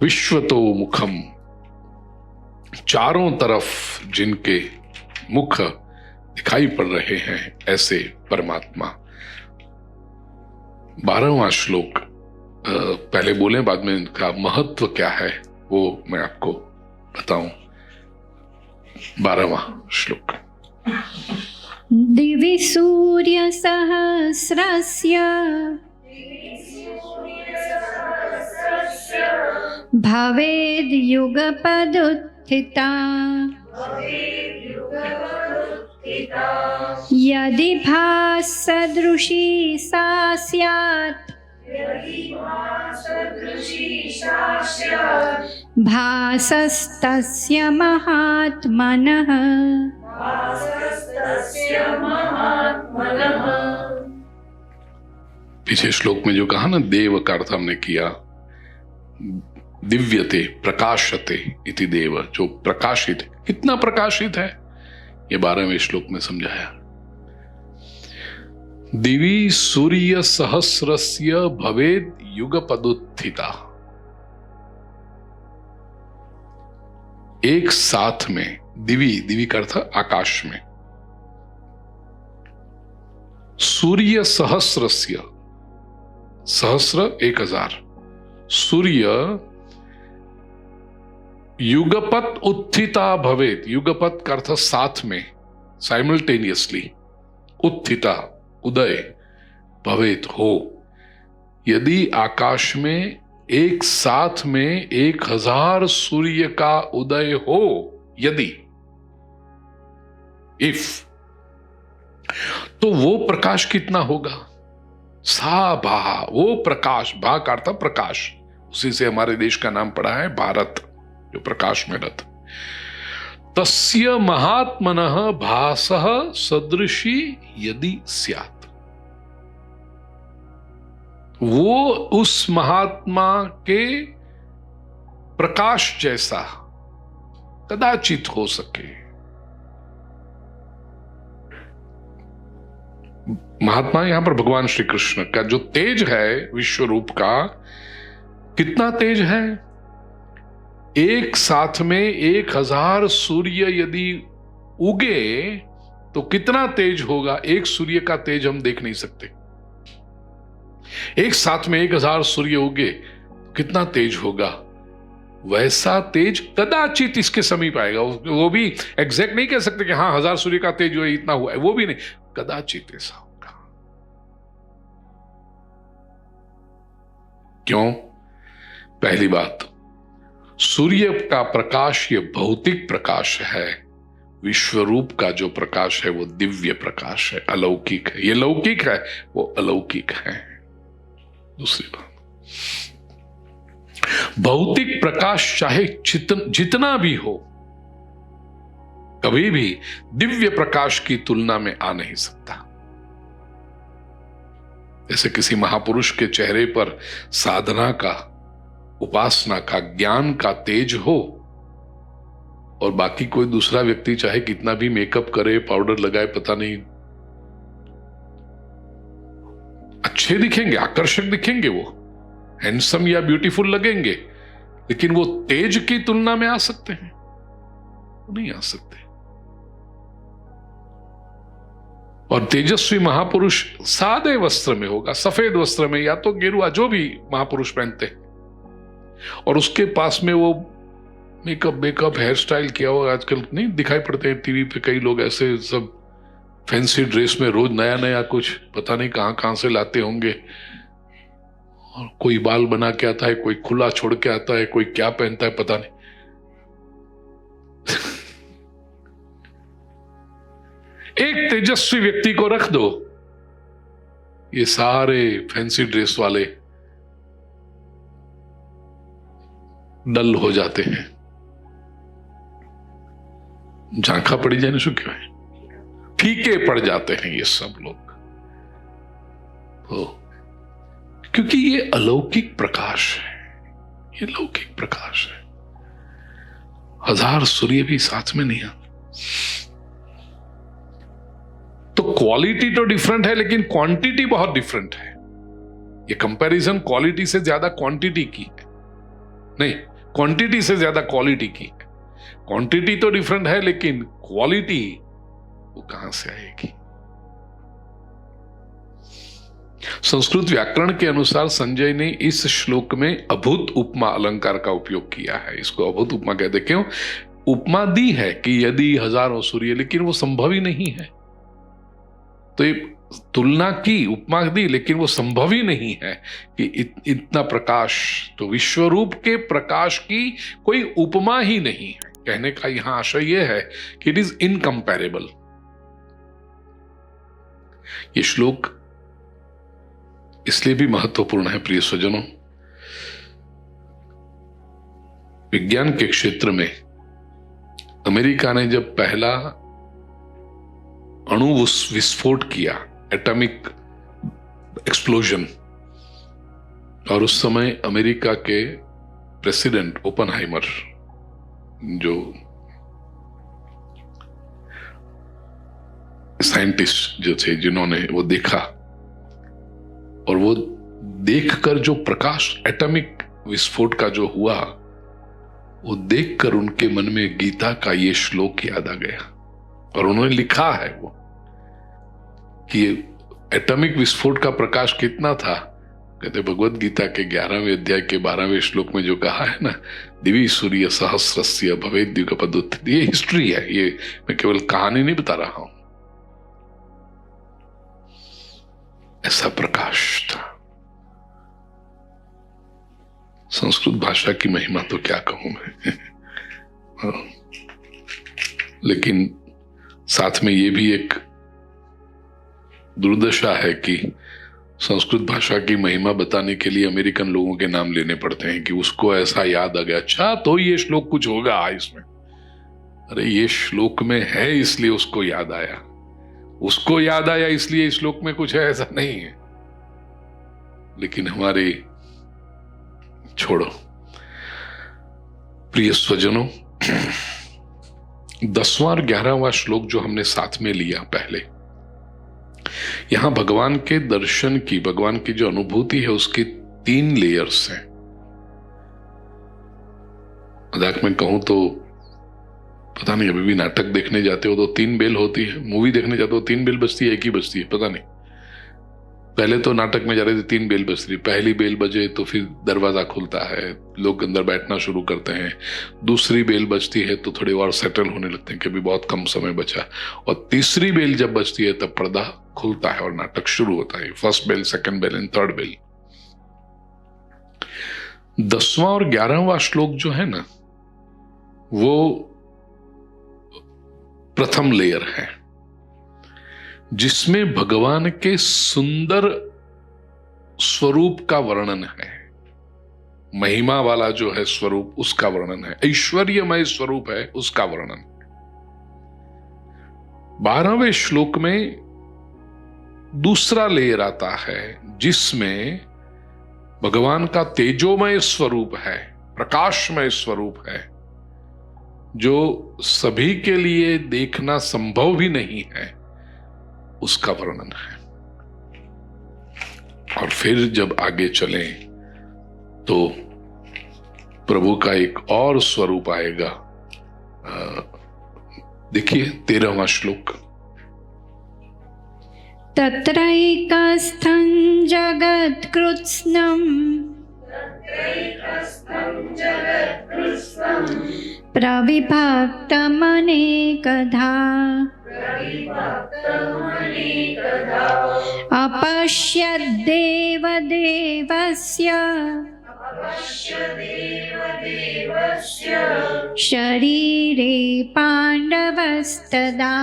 विश्वतो मुखम, चारों तरफ जिनके मुख दिखाई पड़ रहे हैं, ऐसे परमात्मा। 12वां श्लोक पहले बोले, बाद में इनका महत्व क्या है वो मैं आपको बताऊं। 12वां श्लोक। दिवि सूर्य सहस्रस्य भवेद् युगपदुत्थिता यदि भासदृशी सा स्यात् भासस्तस्य महात्मनः। पीछे श्लोक में जो कहा ना, देव का अर्थ हमने किया, दिव्यते प्रकाशते इति देव, जो प्रकाशित, कितना प्रकाशित है ये 12वें श्लोक में समझाया। दिवि सूर्य सहस्रस्य भवेद युगपदुत्थिता, एक साथ में, दिवि, दिवि का अर्थ आकाश में, सूर्य सहस्रस्य, सहस्र 1000, सूर्य युगपत उत्थिता भवेत, युगपत का अर्थ साथ में, साइमल्टेनियसली, उत्थिता उदय, भवेत हो, यदि आकाश में एक साथ में 1000 सूर्य का उदय हो, यदि, इफ, तो वो प्रकाश कितना होगा, सा भा, वो प्रकाश, भा का अर्थ प्रकाश, उसी से हमारे देश का नाम पड़ा है भारत, जो प्रकाश में रथ। तस्य महात्मनः भासः सदृशी यदि स्यात्, वो उस महात्मा के प्रकाश जैसा कदाचित हो सके। महात्मा यहां पर भगवान श्री कृष्ण का जो तेज है विश्व रूप का, कितना तेज है? एक साथ में 1000 सूर्य यदि उगे तो कितना तेज होगा? एक सूर्य का तेज हम देख नहीं सकते। एक साथ में 1000 सूर्य उगे कितना तेज होगा? वैसा तेज कदाचित इसके समीप आएगा। वो भी एग्जैक्ट नहीं कह सकते कि हाँ 1000 सूर्य का तेज जो है इतना हुआ है, वो भी नहीं, कदाचित ऐसा होगा। क्यों? पहली बात, सूर्य का प्रकाश ये भौतिक प्रकाश है, विश्वरूप का जो प्रकाश है वो दिव्य प्रकाश है, अलौकिक है। ये लौकिक है, वो अलौकिक है। दूसरी बात, भौतिक प्रकाश चाहे जितना भी हो, कभी भी दिव्य प्रकाश की तुलना में आ नहीं सकता। जैसे किसी महापुरुष के चेहरे पर साधना का, उपासना का, ज्ञान का तेज हो, और बाकी कोई दूसरा व्यक्ति चाहे कितना भी मेकअप करे, पाउडर लगाए, पता नहीं, अच्छे दिखेंगे, आकर्षक दिखेंगे, वो हैंडसम या ब्यूटीफुल लगेंगे, लेकिन वो तेज की तुलना में आ सकते हैं? नहीं आ सकते। और तेजस्वी महापुरुष सादे वस्त्र में होगा, सफेद वस्त्र में, या तो गेरुआ, जो भी महापुरुष पहनते हैं, और उसके पास में वो मेकअप हेयर स्टाइल किया हुआ। आजकल नहीं दिखाई पड़ते हैं टीवी पे कई लोग ऐसे, सब फैंसी ड्रेस में, रोज नया नया कुछ पता नहीं कहां से लाते होंगे, और कोई बाल बना के आता है, कोई खुला छोड़ के आता है, कोई क्या पहनता है पता नहीं। एक तेजस्वी व्यक्ति को रख दो, ये सारे फैंसी ड्रेस वाले डल हो जाते हैं, झांखा पड़ी जाने से क्यों है, फीके पड़ जाते हैं ये सब लोग। तो क्योंकि ये अलौकिक प्रकाश है, ये लौकिक प्रकाश है। 1000 सूर्य भी साथ में नहीं आते। तो क्वालिटी तो डिफरेंट है, लेकिन क्वांटिटी बहुत डिफरेंट है। ये कंपैरिजन क्वालिटी से ज्यादा क्वांटिटी की है, नहीं, क्वांटिटी से ज्यादा क्वालिटी की है। क्वांटिटी तो डिफरेंट है, लेकिन क्वालिटी वो कहां से आएगी? संस्कृत व्याकरण के अनुसार संजय ने इस श्लोक में अभूत उपमा अलंकार का उपयोग किया है। इसको अभूत उपमा कहते। क्यों? उपमा दी है कि यदि 1000 सूर्य, लेकिन वो संभव ही नहीं है। तो ये तुलना की, उपमा दी, लेकिन वो संभव ही नहीं है कि इतना प्रकाश, तो विश्वरूप के प्रकाश की कोई उपमा ही नहीं है। कहने का यहां आशय यह है कि इट इज इनकंपैरेबल। ये श्लोक इसलिए भी महत्वपूर्ण है प्रिय स्वजनों, विज्ञान के क्षेत्र में अमेरिका ने जब पहला अणु विस्फोट किया, एटॉमिक एक्सप्लोजन, और उस समय अमेरिका के प्रेसिडेंट ओपनहाइमर, जो साइंटिस्ट जो थे, जिन्होंने वो देखा, और वो देखकर जो प्रकाश, एटॉमिक विस्फोट का जो हुआ, वो देखकर उनके मन में गीता का ये श्लोक याद आ गया, और उन्होंने लिखा है वो कि एटॉमिक विस्फोट का प्रकाश कितना था। कहते भगवत गीता के 11वें अध्याय के 12वें श्लोक में जो कहा है ना, दिवि सूर्य सहस्रस्य भवेद् युगपदुत्थित, ये हिस्ट्री है, ये मैं केवल कहानी नहीं बता रहा हूं। ऐसा प्रकाश था। संस्कृत भाषा की महिमा तो क्या कहूं मैं। लेकिन साथ में ये भी एक दुर्दशा है कि संस्कृत भाषा की महिमा बताने के लिए अमेरिकन लोगों के नाम लेने पड़ते हैं कि उसको ऐसा याद आ गया, अच्छा तो ये श्लोक कुछ होगा इसमें। अरे ये श्लोक में है इसलिए उसको याद आया, उसको याद आया इसलिए इस श्लोक में कुछ है ऐसा नहीं है। लेकिन हमारे छोड़ो प्रिय स्वजनों, 10वां और 11वां श्लोक जो हमने साथ में लिया पहले, यहां भगवान के दर्शन की, भगवान की जो अनुभूति है उसके 3 लेयर्स हैं। मजाक में कहूं तो पता नहीं, अभी भी नाटक देखने जाते हो तो 3 बेल होती है, मूवी देखने जाते हो 3 बेल बजती है, 1 ही बजती है, पता नहीं। पहले तो नाटक में जा रहे थे 3 बेल बज रही, पहली बेल बजे तो फिर दरवाजा खुलता है, लोग अंदर बैठना शुरू करते हैं। दूसरी बेल बजती है तो थोड़े और सेटल होने लगते हैं कि अभी बहुत कम समय बचा, और तीसरी बेल जब बजती है तब पर्दा खुलता है और नाटक शुरू होता है। First bell, second bell and third bell. 10वां और 11वां श्लोक जो है ना, वो प्रथम लेयर है जिसमें भगवान के सुंदर स्वरूप का वर्णन है, महिमा वाला जो है स्वरूप उसका वर्णन है, ऐश्वर्यमय स्वरूप है उसका वर्णन। 12वें श्लोक में दूसरा लेयर आता है जिसमें भगवान का तेजोमय स्वरूप है, प्रकाशमय स्वरूप है, जो सभी के लिए देखना संभव भी नहीं है, उसका वर्णन है। और फिर जब आगे चलें तो प्रभु का एक और स्वरूप आएगा। देखिए 13वां श्लोक, तत्रैकस्थं जगत्कृत्स्नं प्रविभक्तमनेकधा अपश्यद्देवदेवस्य शरीरे पाण्डवस्तदा।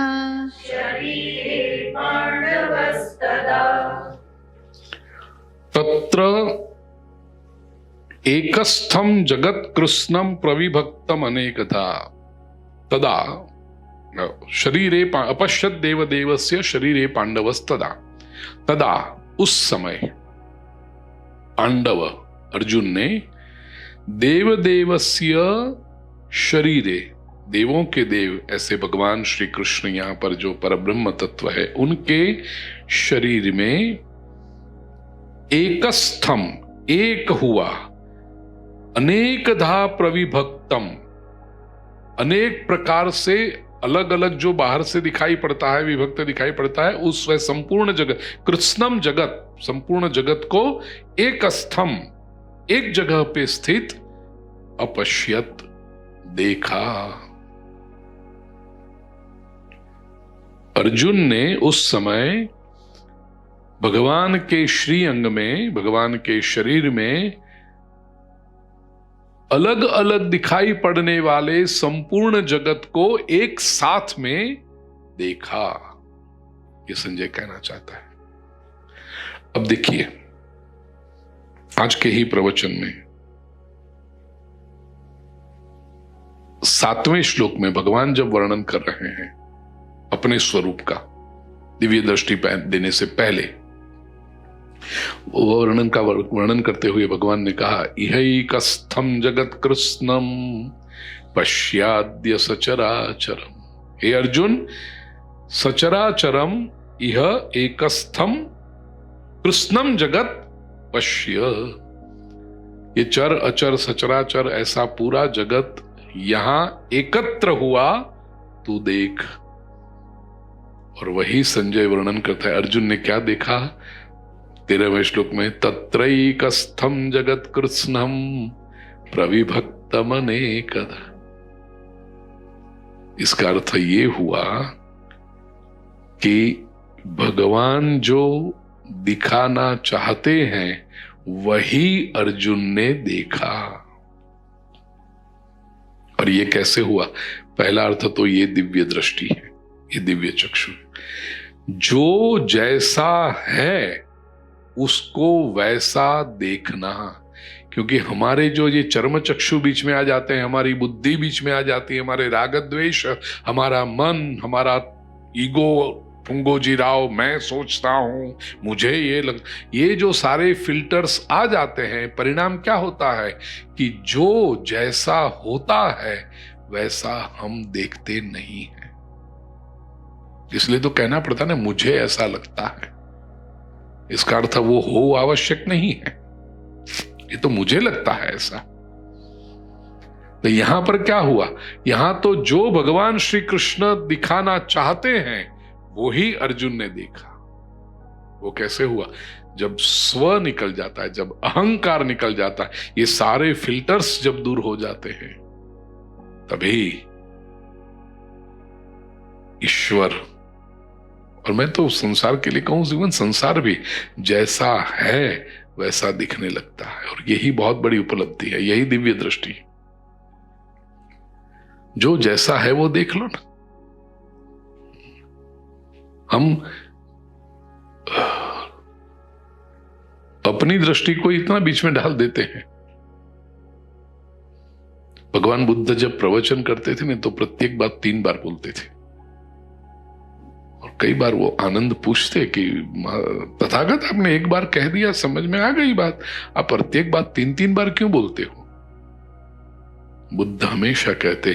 तत्र एकस्थं जगत्कृत्स्नं प्रविभक्तम अनेकधा तदा शरीरे अपश्यत देवदेवस्य शरीरे पांडवस्तदा। तदा उस समय पांडव अर्जुन ने देवदेवस्य शरीरे, देवों के देव ऐसे भगवान श्री कृष्ण यहां पर जो परब्रह्म तत्व है, उनके शरीर में एकस्थम, एक हुआ, अनेकधा प्रविभक्तम, अनेक प्रकार से अलग अलग जो बाहर से दिखाई पड़ता है, विभक्त दिखाई पड़ता है, उस वह संपूर्ण जगत, कृत्स्नम जगत, संपूर्ण जगत को एक स्थम, एक जगह पे स्थित, अपश्यत देखा। अर्जुन ने उस समय भगवान के श्री अंग में, भगवान के शरीर में अलग अलग दिखाई पड़ने वाले संपूर्ण जगत को एक साथ में देखा, ये संजय कहना चाहता है। अब देखिए आज के ही प्रवचन में 7वें श्लोक में भगवान जब वर्णन कर रहे हैं अपने स्वरूप का, दिव्य दृष्टि देने से पहले वर्णन करते हुए भगवान ने कहा, इहैकस्थं जगत कृत्स्नम पश्याद्य सचराचरम। हे अर्जुन, सचराचरम इह एकस्थम कृत्स्नम जगत पश्य। ये चर अचर सचराचर ऐसा पूरा जगत यहां एकत्र हुआ, तू देख। और वही संजय वर्णन करता है, अर्जुन ने क्या देखा 13वें श्लोक में, तत्रैकस्थं जगत कृत्स्नम प्रविभक्तमनेकधा। इसका अर्थ ये हुआ कि भगवान जो दिखाना चाहते हैं वही अर्जुन ने देखा। और ये कैसे हुआ? पहला अर्थ तो ये दिव्य दृष्टि है, ये दिव्य चक्षु। जो जैसा है उसको वैसा देखना। क्योंकि हमारे जो ये चर्म चक्षु बीच में आ जाते हैं, हमारी बुद्धि बीच में आ जाती है, हमारे राग द्वेष, हमारा मन, हमारा ईगो, पुंगो जी राव, मैं सोचता हूं, मुझे ये जो सारे फिल्टर्स आ जाते हैं, परिणाम क्या होता है कि जो जैसा होता है वैसा हम देखते नहीं हैं। इसलिए तो कहना पड़ता ना, मुझे ऐसा लगता है। इसका अर्थ वो हो आवश्यक नहीं है, ये तो मुझे लगता है ऐसा। तो यहां पर क्या हुआ, यहां तो जो भगवान श्री कृष्ण दिखाना चाहते हैं वो ही अर्जुन ने देखा। वो कैसे हुआ, जब स्व निकल जाता है, जब अहंकार निकल जाता है, ये सारे फिल्टर्स जब दूर हो जाते हैं, तभी ईश्वर, और मैं तो संसार के लिए कहूं, जीवन संसार भी जैसा है वैसा दिखने लगता है। और यही बहुत बड़ी उपलब्धि है, यही दिव्य दृष्टि। जो जैसा है वो देख लो ना। हम अपनी दृष्टि को इतना बीच में डाल देते हैं। भगवान बुद्ध जब प्रवचन करते थे ना, तो प्रत्येक बात 3 बार बोलते थे। और कई बार वो आनंद पूछते कि तथागत, आपने एक बार कह दिया, समझ में आ गई बात, आप प्रत्येक बात 3-3 बार क्यों बोलते हो? बुद्ध हमेशा कहते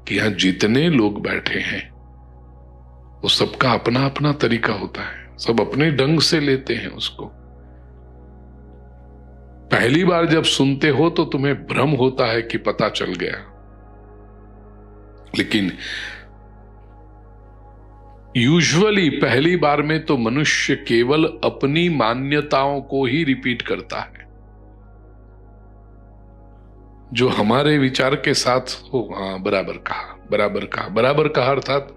कि यहां जितने लोग बैठे हैं वो सबका अपना अपना तरीका होता है, सब अपने ढंग से लेते हैं उसको। पहली बार जब सुनते हो तो तुम्हें भ्रम होता है कि पता चल गया, लेकिन यूजुअली पहली बार में तो मनुष्य केवल अपनी मान्यताओं को ही रिपीट करता है। जो हमारे विचार के साथ हो, हाँ बराबर कहा, बराबर कहा, बराबर कहा, अर्थात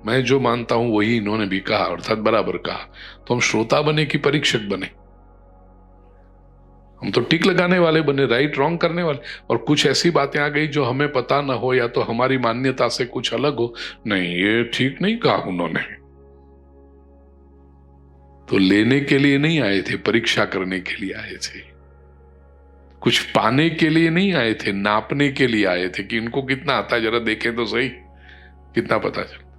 मैं जो मानता हूं वही इन्होंने भी कहा, अर्थात बराबर कहा। तो हम श्रोता बने कि परीक्षक बने? हम तो टिक लगाने वाले बने, राइट रॉन्ग करने वाले। और कुछ ऐसी बातें आ गई जो हमें पता ना हो, या तो हमारी मान्यता से कुछ अलग हो, नहीं ये ठीक नहीं कहा उन्होंने। तो लेने के लिए नहीं आए थे, परीक्षा करने के लिए आए थे। कुछ पाने के लिए नहीं आए थे, नापने के लिए आए थे कि इनको कितना आता है, जरा देखें तो सही कितना पता चलता।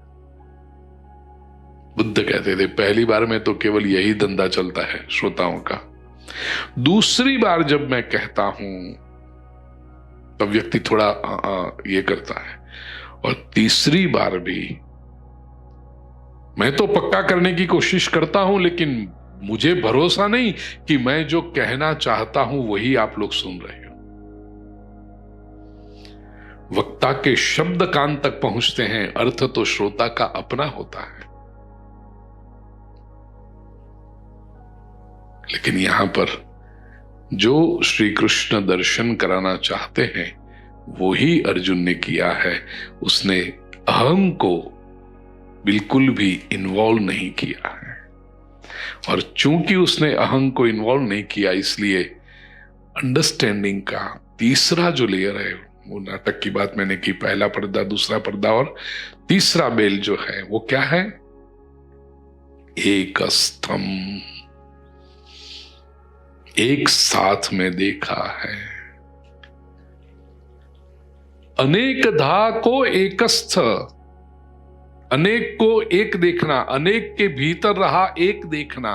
बुद्ध कहते थे पहली बार में तो केवल यही धंधा चलता है श्रोताओं का। दूसरी बार जब मैं कहता हूं तब व्यक्ति थोड़ा ये करता है, और तीसरी बार भी मैं तो पक्का करने की कोशिश करता हूं, लेकिन मुझे भरोसा नहीं कि मैं जो कहना चाहता हूं वही आप लोग सुन रहे हो। वक्ता के शब्द कान तक पहुंचते हैं, अर्थ तो श्रोता का अपना होता है। लेकिन यहां पर जो श्री कृष्ण दर्शन कराना चाहते हैं वो ही अर्जुन ने किया है। उसने अहम को बिल्कुल भी इन्वॉल्व नहीं किया है, और चूंकि उसने अहम को इन्वॉल्व नहीं किया, इसलिए अंडरस्टैंडिंग का तीसरा जो लेयर है, वो नाटक की बात मैंने की, पहला पर्दा, दूसरा पर्दा और तीसरा बेल जो है वो क्या है? एक स्तंभ, एक साथ में देखा है। अनेक धा को एकस्थ, अनेक को एक देखना, अनेक के भीतर रहा एक देखना,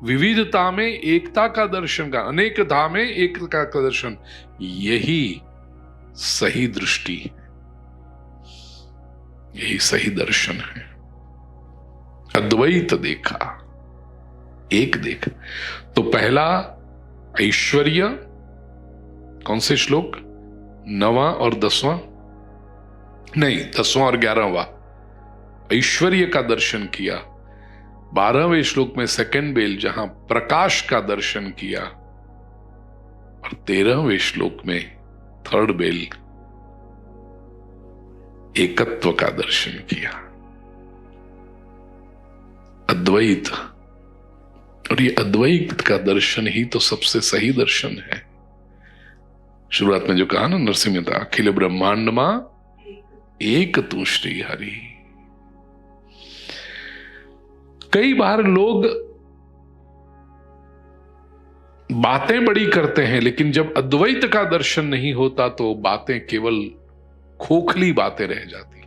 विविधता में एकता का दर्शन का, अनेक धा में एकता का दर्शन, यही सही दृष्टि है, यही सही दर्शन है। अद्वैत देखा, एक देखा। तो पहला ऐश्वर्य, कौन से श्लोक? 9वां और 10वां, नहीं 10वां और 11वां, ऐश्वर्य का दर्शन किया। 12वें श्लोक में सेकंड बेल जहां प्रकाश का दर्शन किया, और 13वें श्लोक में थर्ड बेल एकत्व का दर्शन किया, अद्वैत। और ये अद्वैत का दर्शन ही तो सबसे सही दर्शन है। शुरुआत में जो कहा ना नरसिंह मेहता, अखिल ब्रह्मांड मां एक तू श्री हरि। कई बार लोग बातें बड़ी करते हैं, लेकिन जब अद्वैत का दर्शन नहीं होता तो बातें केवल खोखली बातें रह जाती।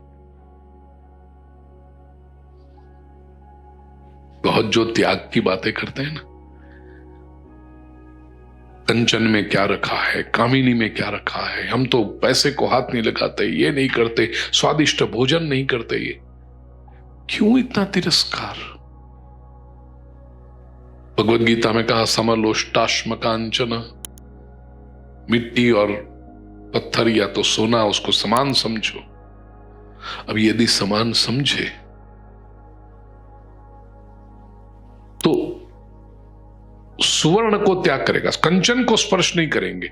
बहुत जो त्याग की बातें करते हैं ना, कंचन में क्या रखा है, कामिनी में क्या रखा है, हम तो पैसे को हाथ नहीं लगाते, ये नहीं करते, स्वादिष्ट भोजन नहीं करते, ये क्यों इतना तिरस्कार? भगवत गीता में कहा समलोष्टाश्म कांचन, मिट्टी और पत्थर या तो सोना, उसको समान समझो। अब यदि समान समझे तो सुवर्ण को त्याग करेगा, कंचन को स्पर्श नहीं करेंगे,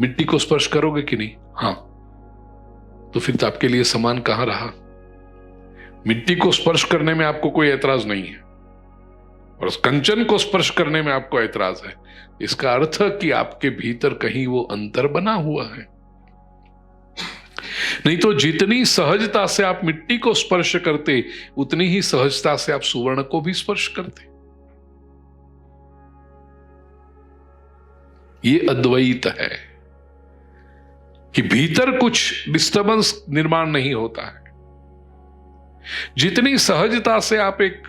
मिट्टी को स्पर्श करोगे कि नहीं? हां, तो फिर तो आपके लिए समान कहां रहा? मिट्टी को स्पर्श करने में आपको कोई ऐतराज नहीं है और उस कंचन को स्पर्श करने में आपको ऐतराज है। इसका अर्थ कि आपके भीतर कहीं वो अंतर बना हुआ है। नहीं तो जितनी सहजता से आप मिट्टी को स्पर्श करते, उतनी ही सहजता से आप सुवर्ण को भी स्पर्श करते। ये अद्वैत है कि भीतर कुछ डिस्टर्बेंस निर्माण नहीं होता है। जितनी सहजता से आप एक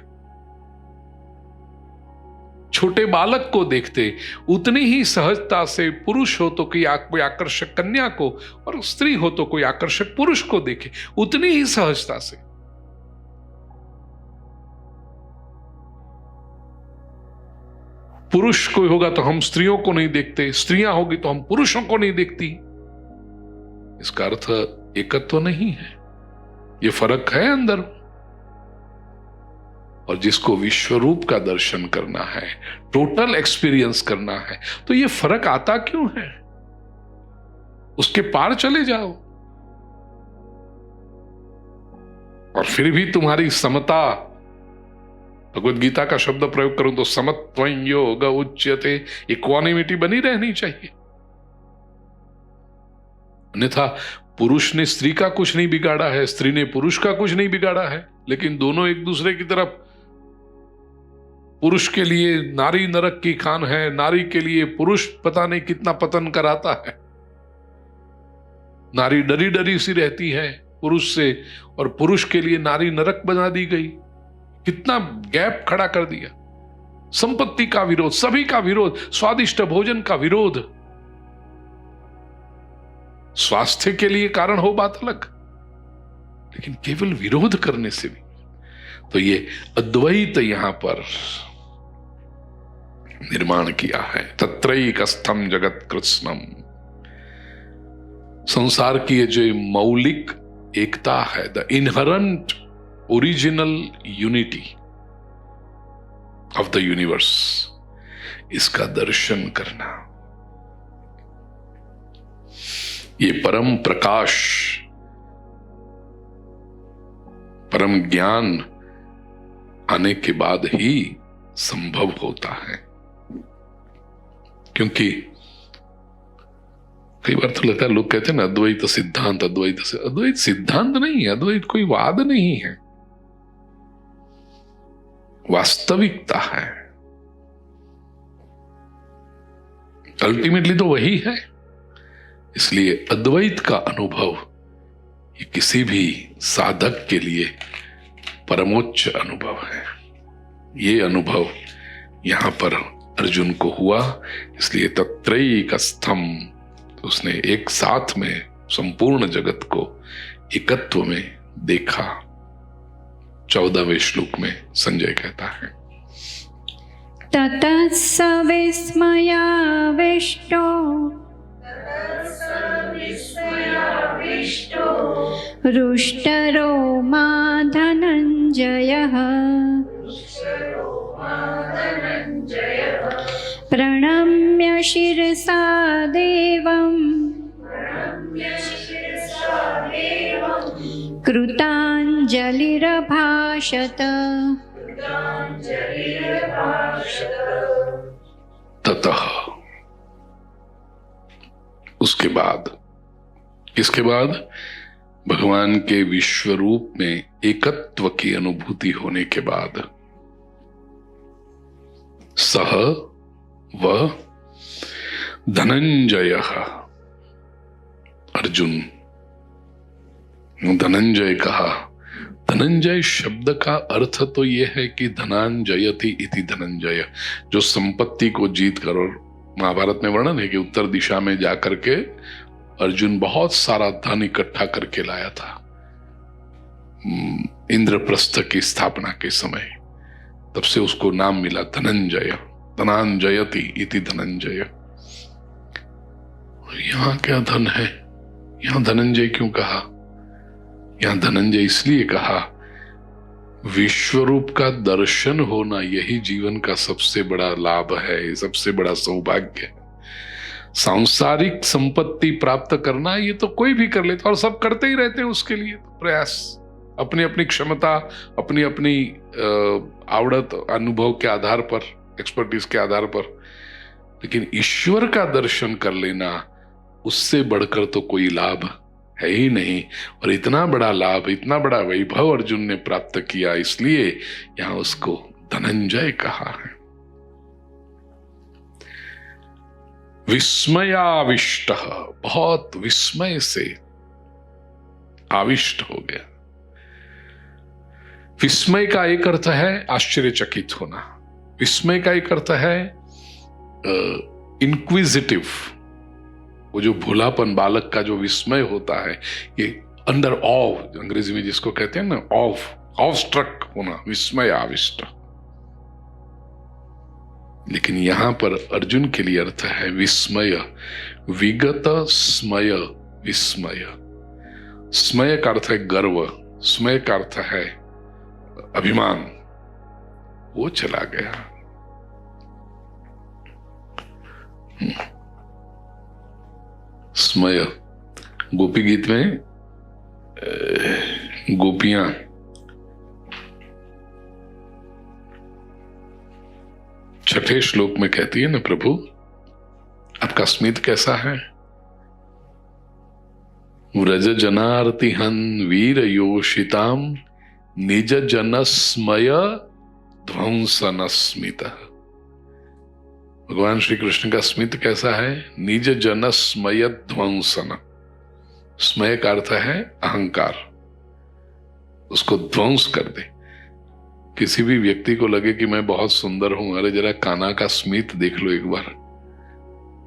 छोटे बालक को देखते, उतनी ही सहजता से पुरुष हो तो कोई आकर्षक कन्या को, और स्त्री हो तो कोई आकर्षक पुरुष को देखे, उतनी ही सहजता से। पुरुष कोई होगा तो हम स्त्रियों को नहीं देखते, स्त्रियां होगी तो हम पुरुषों को नहीं देखती। इसका अर्थ एकत्व नहीं है, ये फर्क है अंदर। और जिसको विश्वरूप का दर्शन करना है, टोटल एक्सपीरियंस करना है, तो ये फर्क आता क्यों है? उसके पार चले जाओ और फिर भी तुम्हारी समता, भगवद गीता का शब्द प्रयोग करूं तो समत्वं योग उच्यते, इक्वानिमिटी बनी रहनी चाहिए। अन्यथा पुरुष ने स्त्री का कुछ नहीं बिगाड़ा है, स्त्री ने पुरुष का कुछ नहीं बिगाड़ा है, लेकिन दोनों एक दूसरे की तरफ, पुरुष के लिए नारी नरक की खान है, नारी के लिए पुरुष पता नहीं कितना पतन कराता है। नारी डरी डरी सी रहती है पुरुष से, और पुरुष के लिए नारी नरक बना दी गई। कितना गैप खड़ा कर दिया। संपत्ति का विरोध, सभी का विरोध, स्वादिष्ट भोजन का विरोध। स्वास्थ्य के लिए कारण हो बात अलग, लेकिन केवल विरोध करने से भी। तो ये अद्वैत यहां पर निर्माण किया है। तत्रैकस्थं जगत कृत्स्नम, संसार की ये जो मौलिक एकता है, the inherent original unity of the universe, इसका दर्शन करना, ये परम प्रकाश, परम ज्ञान आने के बाद ही संभव होता है। क्योंकि कई बार तो लगता है, लोग कहते हैं ना अद्वैत सिद्धांत, अद्वैत सिद्धांत नहीं है, अद्वैत कोई वाद नहीं है, वास्तविकता है। अल्टीमेटली तो वही है। इसलिए अद्वैत का अनुभव ये किसी भी साधक के लिए परमोच्च अनुभव है। ये अनुभव यहां पर अर्जुन को हुआ, इसलिए तत्रैकस्थं, उसने एक साथ में संपूर्ण जगत को एकत्व में देखा। 14वें श्लोक में संजय कहता है, ततः स विस्मयाविष्टो रुष्टरो मा धनञ्जयः प्रणम्य शिरसा देवम् कृताञ्जलिरभाषत। ततः, उसके बाद, किसके बाद? भगवान के विश्व रूप में एकत्व की अनुभूति होने के बाद, सह वह धनंजय, अर्जुन धनंजय कहा। धनंजय शब्द का अर्थ तो यह है कि धनांजयति इति धनंजय, जो संपत्ति को जीत कर, और महाभारत में वर्णन है कि उत्तर दिशा में जाकर के अर्जुन बहुत सारा धन इकट्ठा करके लाया था इंद्रप्रस्थ की स्थापना के समय। तब से उसको नाम मिला धनंजय, धनांजयति इति धनंजय। यहां क्या धन है, यहां धनंजय क्यों कहा? यहां धनंजय इसलिए कहा, विश्वरूप का दर्शन होना यही जीवन का सबसे बड़ा लाभ है, सबसे बड़ा सौभाग्य है। सांसारिक संपत्ति प्राप्त करना ये तो कोई भी कर लेता, और सब करते ही रहते हैं उसके लिए प्रयास, अपनी अपनी क्षमता, अपनी अपनी आवड़त, अनुभव के आधार पर, एक्सपर्टीज के आधार पर। लेकिन ईश्वर का दर्शन कर लेना, उससे बढ़कर तो कोई लाभ है ही नहीं। और इतना बड़ा लाभ, इतना बड़ा वैभव अर्जुन ने प्राप्त किया, इसलिए यहां उसको धनंजय कहा है। विस्मयाविष्ट, बहुत विस्मय से आविष्ट हो गया। विस्मय का एक अर्थ है आश्चर्यचकित होना, विस्मय का एक अर्थ है इंक्विजिटिव, वो जो भोलापन बालक का जो विस्मय होता है, ये अंडर ऑव, अंग्रेजी में जिसको कहते हैं ना, ऑव स्ट्रक होना, विस्मय आविष्ट। लेकिन यहां पर अर्जुन के लिए अर्थ है विस्मय, विगत स्मय, विस्मय। स्मय का अर्थ है गर्व, स्मय का अर्थ है अभिमान, वो चला गया। स्मय, गोपी गीत में गोपियां छठे श्लोक में कहती है ना, प्रभु आपका स्मित कैसा है? व्रज जनार्ति हन वीर योषिताम निज जनस्मय ध्वंसन स्मित। भगवान श्री कृष्ण का स्मित कैसा है? निज जनस्मय ध्वंसन। स्मय का अर्थ है अहंकार, उसको ध्वंस कर दे। किसी भी व्यक्ति को लगे कि मैं बहुत सुंदर हूं, अरे जरा कान्हा का स्मित देख लो एक बार,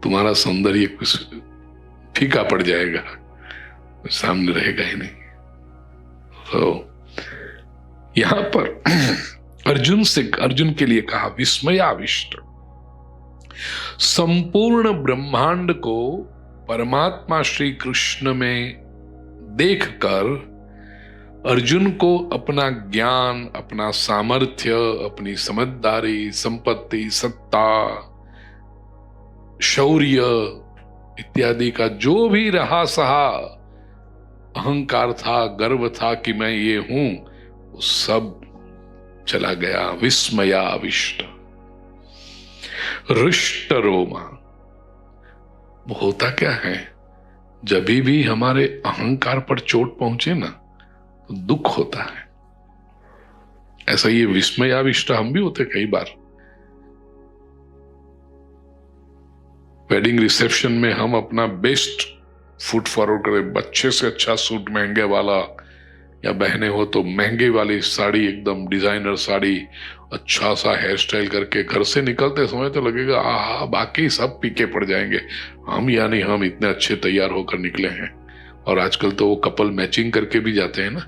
तुम्हारा सौंदर्य कुछ फीका पड़ जाएगा, सामने रहेगा ही नहीं। तो यहां पर अर्जुन के लिए कहा विस्मयाविष्ट। संपूर्ण ब्रह्मांड को परमात्मा श्री कृष्ण में देखकर अर्जुन को अपना ज्ञान, अपना सामर्थ्य, अपनी समझदारी, संपत्ति, सत्ता, शौर्य इत्यादि का जो भी रहा सहा अहंकार था, गर्व था कि मैं ये हूं, वो सब चला गया। विस्मयाविष्ट। रुष्ट रोमा, वो होता क्या है, जब भी हमारे अहंकार पर चोट पहुंचे ना तो दुख होता है। ऐसा ये विस्मयाविष्ट हम भी होते कई बार। वेडिंग रिसेप्शन में हम अपना बेस्ट फुट फॉरवर्ड करें, अच्छे से अच्छा सूट महंगे वाला, या बहने हो तो महंगे वाली साड़ी, एकदम डिजाइनर साड़ी, अच्छा सा हेयर स्टाइल करके घर से निकलते समय तो लगेगा आहा, बाकी सब पीके पड़ जाएंगे, हम यानी हम इतने अच्छे तैयार होकर निकले हैं। और आजकल तो वो कपल मैचिंग करके भी जाते हैं ना,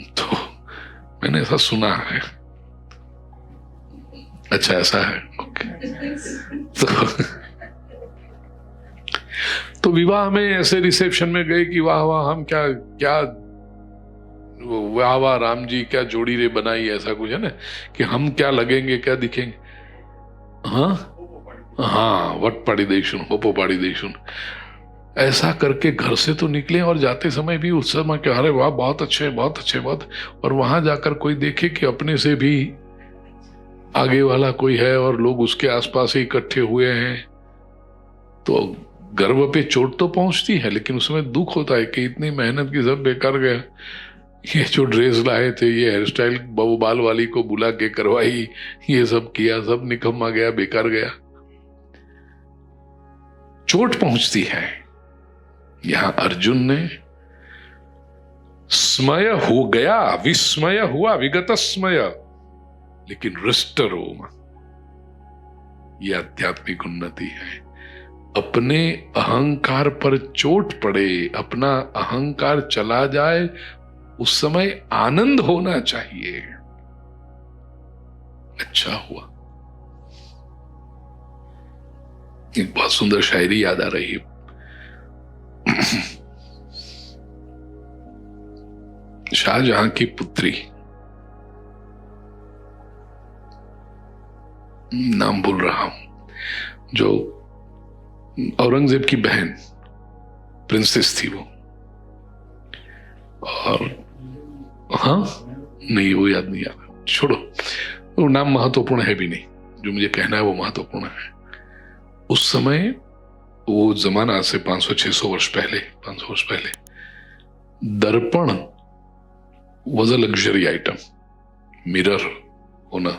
तो मैंने ऐसा सुना है। अच्छा ऐसा है, ओके। तो विवाह में ऐसे रिसेप्शन में गए कि वाह वाह, हम क्या क्या, वाह वाह राम जी क्या जोड़ी रे बनाई, ऐसा कुछ है ना, कि हम क्या लगेंगे, क्या दिखेंगे। हाँ वट पाड़ी देशुन, होपो पाड़ी देशुन, ऐसा करके घर से तो निकले, और जाते समय भी उस समय क्या, अरे वाह बहुत अच्छे बहुत अच्छे बहुत। और वहां जाकर कोई देखे कि अपने से भी आगे वाला कोई है और लोग उसके आसपास ही इकट्ठे हुए हैं, तो गर्व पे चोट तो पहुंचती है, लेकिन उसमें दुख होता है कि इतनी मेहनत की सब बेकार गया। ये जो ड्रेस लाए थे, ये हेयर स्टाइल बबू बाल वाली को बुला के करवाई, ये सब किया, सब निकम्मा गया, बेकार गया। चोट पहुंचती है। यहां अर्जुन ने स्मय हो गया, विस्मय हुआ, विगत स्मय, लेकिन हृष्ट रोम, यह आध्यात्मिक उन्नति है। अपने अहंकार पर चोट पड़े, अपना अहंकार चला जाए, उस समय आनंद होना चाहिए। अच्छा हुआ। एक बहुत सुंदर शायरी याद आ रही है। शाहजहां की पुत्री, नाम भूल रहा हूं, जो औरंगजेब की बहन प्रिंसेस थी वो, और हाँ नहीं वो याद नहीं आ रहा, छोड़ो, वो नाम महत्वपूर्ण है भी नहीं, जो मुझे कहना है वो महत्वपूर्ण है। उस समय वो जमाना से 500-600 वर्ष पहले, 500 वर्ष पहले, दर्पण was a luxury item, mirror होना,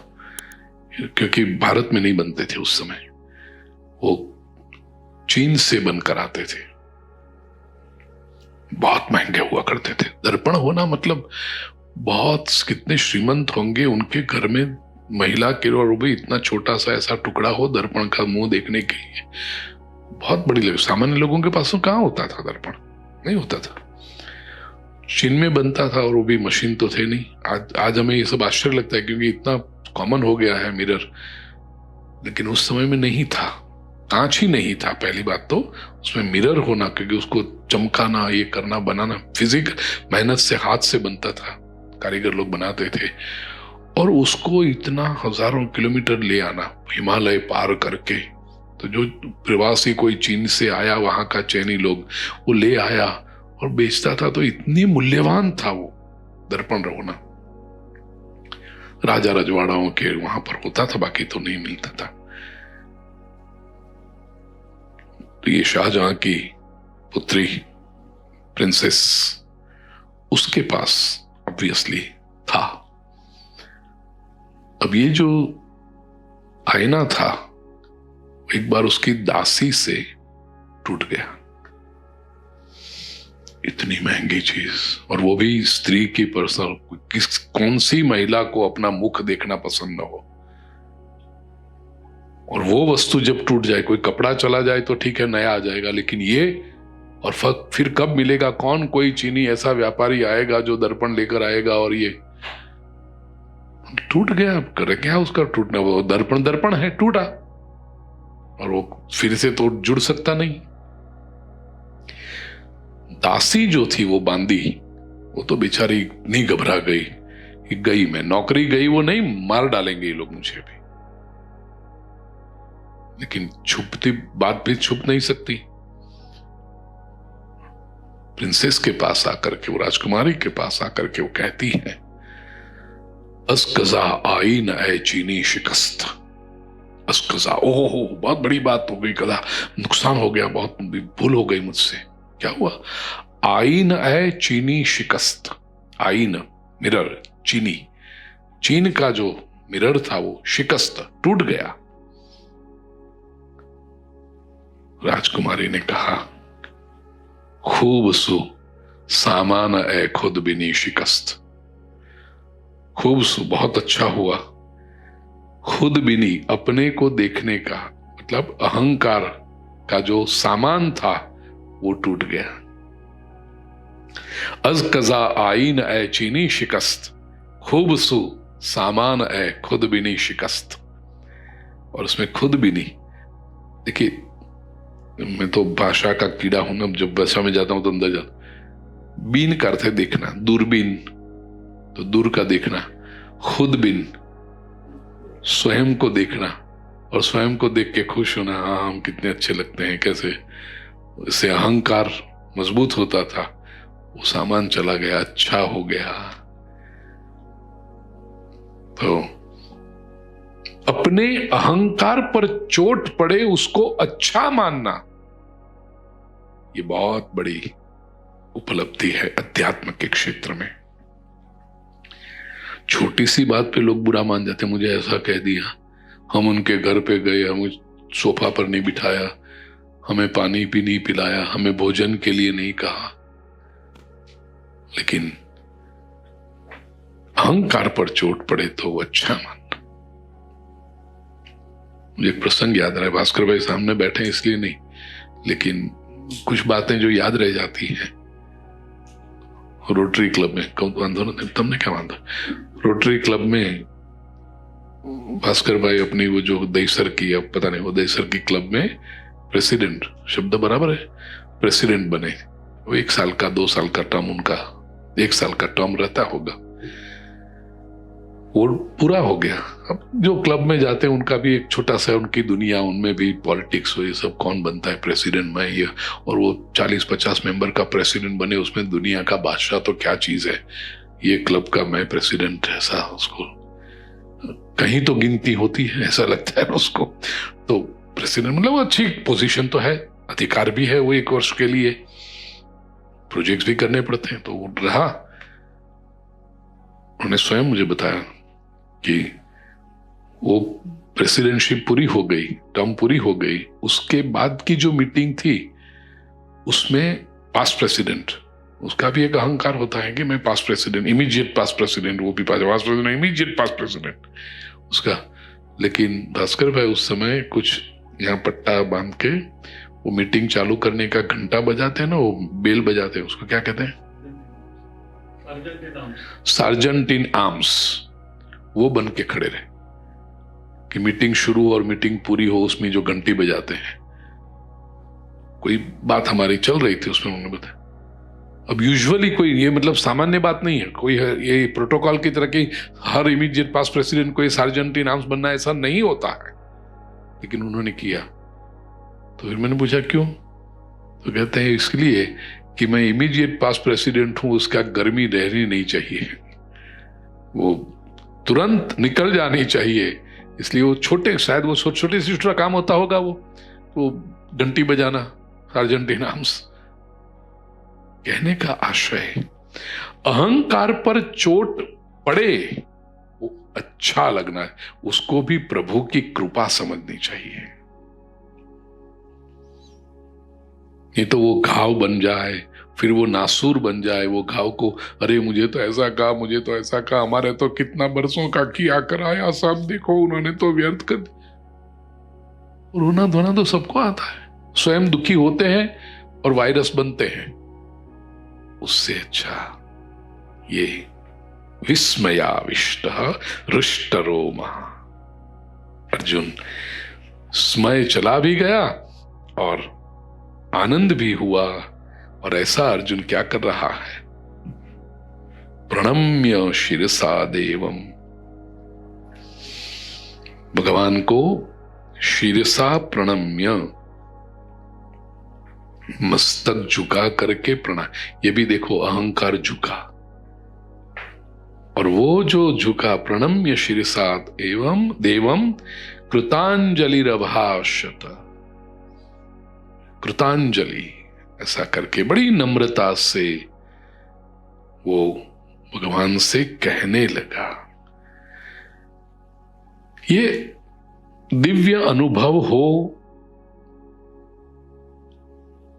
क्योंकि भारत में नहीं बनते थे उस समय, वो चीन से बनकर आते थे, बहुत महंगे हुआ करते थे। दर्पण होना मतलब बहुत, कितने श्रीमंत होंगे उनके घर में महिला के, और वो भी इतना छोटा सा ऐसा टुकड़ा हो दर्पण का मुंह देखने के लिए, बहुत बड़ी लग। सामान्य लोगों के पास तो कहाँ होता था दर्पण, नहीं होता था, चीन में बनता था, और वो भी मशीन तो थे नहीं। आज हमें ये सब आश्चर्य लगता है क्योंकि इतना कॉमन हो गया है मिरर, लेकिन उस समय में नहीं था, कांच ही नहीं था पहली बात तो, उसमें मिरर होना, क्योंकि उसको चमकाना, ये करना, बनाना, फिजिकल मेहनत से, हाथ से बनता था, कारीगर लोग बनाते थे, और उसको इतना हजारों किलोमीटर ले आना हिमालय पार करके। तो जो प्रवासी कोई चीन से आया, वहां का चैनी लोग, वो ले आया और बेचता था, तो इतनी मूल्यवान था वो दर्पण होना। राजा रजवाड़ाओं के वहां पर होता था, बाकी तो नहीं मिलता था। तो ये शाहजहां की पुत्री प्रिंसेस, उसके पास ऑब्वियसली था। अब ये जो आईना था एक बार उसकी दासी से टूट गया, इतनी महंगी चीज, और वो भी स्त्री की पर्सनल, कौन सी महिला को अपना मुख देखना पसंद न हो, और वो वस्तु जब टूट जाए, कोई कपड़ा चला जाए तो ठीक है नया आ जाएगा, लेकिन ये, और फिर कब मिलेगा, कौन कोई चीनी ऐसा व्यापारी आएगा जो दर्पण लेकर आएगा, और ये टूट गया, अब करे क्या उसका टूटना, वो दर्पण है, टूटा, और वो फिर से तो जुड़ सकता नहीं। दासी जो थी वो बांदी, वो तो बेचारी इतनी घबरा गई, मैं नौकरी गई, वो नहीं, मार डालेंगे ये लोग मुझे भी, लेकिन छुपती बात भी छुप नहीं सकती। प्रिंसेस के पास आकर के, वो राजकुमारी के पास आकर के वो कहती है, अस्कजा आई न ए चीनी शिकस्त। अस्कजा, ओहो बहुत बड़ी बात हो गई, कदा नुकसान हो गया, बहुत भूल हो गई मुझसे। क्या हुआ? आईन है चीनी शिकस्त। आईन मिरर, चीनी, चीन का जो मिरर था वो शिकस्त, टूट गया। राजकुमारी ने कहा, खूब सु सामान ए खुद बिनी शिकस्त। खूब सु, बहुत अच्छा हुआ, खुद बिनी, अपने को देखने का, मतलब अहंकार का जो सामान था वो टूट गया। अज कजा आईन ए चीनी शिकस्त, खूब सु सामान ए खुद बिनी शिकस्त। और उसमें खुद बिनी, देखिए मैं तो भाषा का कीड़ा हूं ना, जब भाषा में जाता हूं तो अंदर जाता। बीन का अर्थ है देखना, दूरबीन, तो दूर का देखना। खुद बिन, स्वयं को देखना, और स्वयं को देख के खुश होना, हाँ हम कितने अच्छे लगते हैं, कैसे इससे अहंकार मजबूत होता था, वो सामान चला गया, अच्छा हो गया। तो अपने अहंकार पर चोट पड़े उसको अच्छा मानना, ये बहुत बड़ी उपलब्धि है अध्यात्म के क्षेत्र में। छोटी सी बात पे लोग बुरा मान जाते, मुझे ऐसा कह दिया, हम उनके घर पे गए, हम सोफा पर नहीं बिठाया, हमें पानी भी नहीं पिलाया, हमें भोजन के लिए नहीं कहा, लेकिन अहंकार पर चोट पड़े तो वो अच्छा मान। मुझे एक प्रसंग याद रहा है, भास्कर भाई सामने बैठे इसलिए नहीं, लेकिन कुछ बातें जो याद रह जाती हैं। रोटरी क्लब में तुमने क्या बांधा, रोटरी क्लब में भास्कर भाई अपनी वो जो दहीसर की, अब पता नहीं वो दहीसर की क्लब में प्रेसिडेंट, शब्द बराबर है, प्रेसिडेंट बने। वो 1 साल का 2 साल का टर्म, उनका 1 साल का टर्म रहता होगा, वो पूरा हो गया। अब जो क्लब में जाते हैं उनका भी एक छोटा सा उनकी दुनिया, उनमें भी पॉलिटिक्स हो, ये सब कौन बनता है प्रेसिडेंट में ये, और वो 40-50 मेंबर का प्रेसिडेंट बने, उसमें दुनिया का बादशाह तो क्या चीज है, ये क्लब का मैं प्रेसिडेंट, ऐसा उसको कहीं तो गिनती होती है, ऐसा लगता है उसको। तो प्रेसिडेंट मतलब अच्छी पोजीशन तो है, अधिकार भी है, वो 1 वर्ष के लिए प्रोजेक्ट्स भी करने पड़ते हैं, तो वो रहा। उन्होंने स्वयं मुझे बताया कि वो प्रेसिडेंटशिप पूरी हो गई, टर्म पूरी हो गई, उसके बाद की जो मीटिंग थी उसमें पास्ट प्रेसिडेंट, उसका भी एक अहंकार होता है कि मैं past president, immediate past president, वो भी past president, immediate past president उसका। लेकिन भास्कर भाई उस समय कुछ यहाँ पट्टा बांध के वो मीटिंग चालू करने का घंटा बजाते हैं ना, वो बेल बजाते हैं, उसको क्या कहते हैं, सार्जेंट इन आर्म्स, वो बन के खड़े रहे कि मीटिंग शुरू और मीटिंग पूरी हो, उसमें जो घंटी बजाते हैं। कोई बात हमारी चल रही थी उसमें, उन्होंने बताया। अब यूजुअली कोई ये मतलब सामान्य बात नहीं है, कोई ये प्रोटोकॉल की तरह की हर इमीडिएट पास्ट प्रेसिडेंट को ये सार्जेंट इन आर्म्स बनना, ऐसा नहीं होता है, लेकिन उन्होंने किया। तो फिर मैंने पूछा क्यों, तो कहते हैं इसलिए कि मैं इमीडिएट पास्ट प्रेसिडेंट हूं, उसका गर्मी रहनी नहीं चाहिए, वो तुरंत निकल जानी चाहिए, इसलिए वो छोटे, शायद वो छोटे से छोटा काम होता होगा, वो घंटी बजाना, सार्जेंट इन आर्म्स। कहने का आशय, अहंकार पर चोट पड़े वो अच्छा लगना है, उसको भी प्रभु की कृपा समझनी चाहिए। नहीं तो वो घाव बन जाए, फिर वो नासूर बन जाए, वो घाव को अरे मुझे तो ऐसा कहा, मुझे तो ऐसा कहा, हमारे तो कितना बरसों का किया कराया, सब देखो उन्होंने तो व्यर्थ कर दिया। रोना धोना तो सबको आता है, स्वयं दुखी होते हैं और वायरस बनते हैं। उससे अच्छा ये विस्मयाविष्ट रुष्टरोमा, अर्जुन स्मय चला भी गया और आनंद भी हुआ। और ऐसा अर्जुन क्या कर रहा है, प्रणम्य शिरसा देवम, भगवान को शिरसा प्रणम्य, मस्तक झुका करके प्रणाम। ये भी देखो अहंकार झुका, और वो जो झुका, प्रणम्य शिरसा एवं देवम कृतांजलिरभाषत, कृतांजलि ऐसा करके बड़ी नम्रता से वो भगवान से कहने लगा। ये दिव्य अनुभव हो,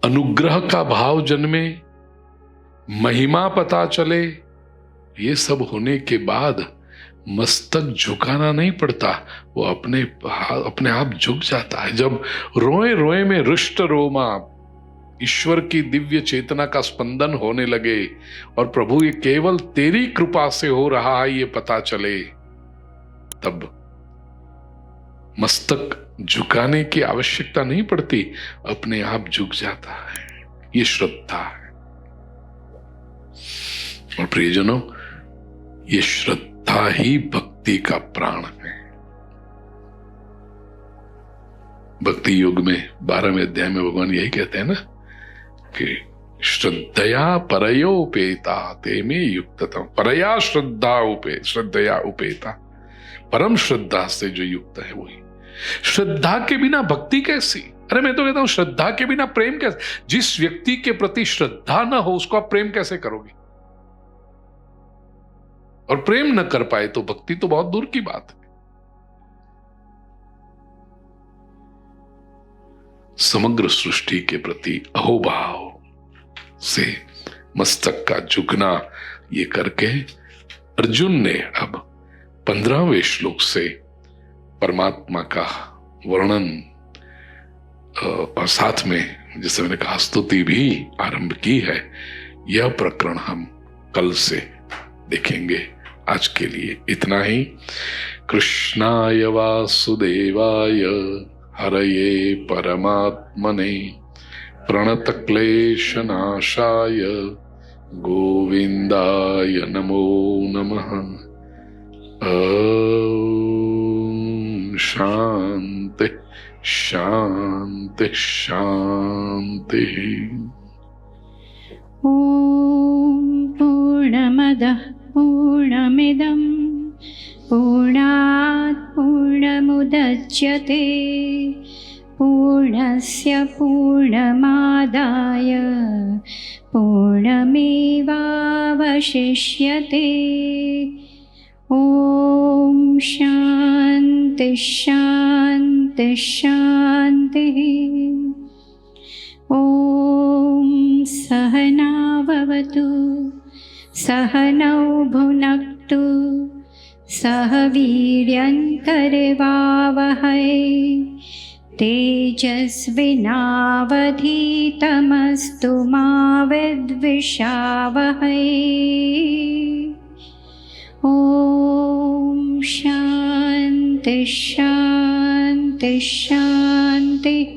अनुग्रह का भाव जन्मे, महिमा पता चले, ये सब होने के बाद मस्तक झुकाना नहीं पड़ता, वो अपने आप झुक जाता है। जब रोए रोए में रुष्ट रोमा, ईश्वर की दिव्य चेतना का स्पंदन होने लगे और प्रभु ये केवल तेरी कृपा से हो रहा है ये पता चले, तब मस्तक झुकाने की आवश्यकता नहीं पड़ती, अपने आप झुक जाता है। ये श्रद्धा है। और प्रियजनों, ये श्रद्धा ही भक्ति का प्राण है। भक्ति योग में 12वें अध्याय में भगवान यही कहते हैं ना कि श्रद्धया परयोपेता ते में युक्ततम, परया श्रद्धया उपेता, परम श्रद्धा से जो युक्त है वही। श्रद्धा के बिना भक्ति कैसी? अरे मैं तो कहता हूं श्रद्धा के बिना प्रेम कैसे? जिस व्यक्ति के प्रति श्रद्धा ना हो उसको आप प्रेम कैसे करोगे? और प्रेम न कर पाए तो भक्ति तो बहुत दूर की बात है। समग्र सृष्टि के प्रति अहोभाव से मस्तक का झुकना ये करके अर्जुन ने अब 15वें श्लोक से परमात्मा का वर्णन और साथ में जैसे मैंने कहा स्तुति भी आरंभ की है। यह प्रकरण हम कल से देखेंगे। आज के लिए इतना ही। कृष्णाय वासुदेवाय हरये परमात्मने प्रणतक्लेशनाशाय गोविंदाय नमो नमः। ओम शांति शांति शांति। ॐ पूर्णमदः पूर्णमिदं पूर्णात् पूर्णमुदच्यते पूर्णस्य पूर्णमादाय पूर्णमेवावशिष्यते। ॐ शान्ति शान्ति शान्तिः। ॐ सहना भवतु सहनौ भुनक्तु सह वीर्यङ्करवावहै तेजस्विनावधीतमस्तु मा विद्विषावहै। ॐ शान्ति शान्ति शान्तिः।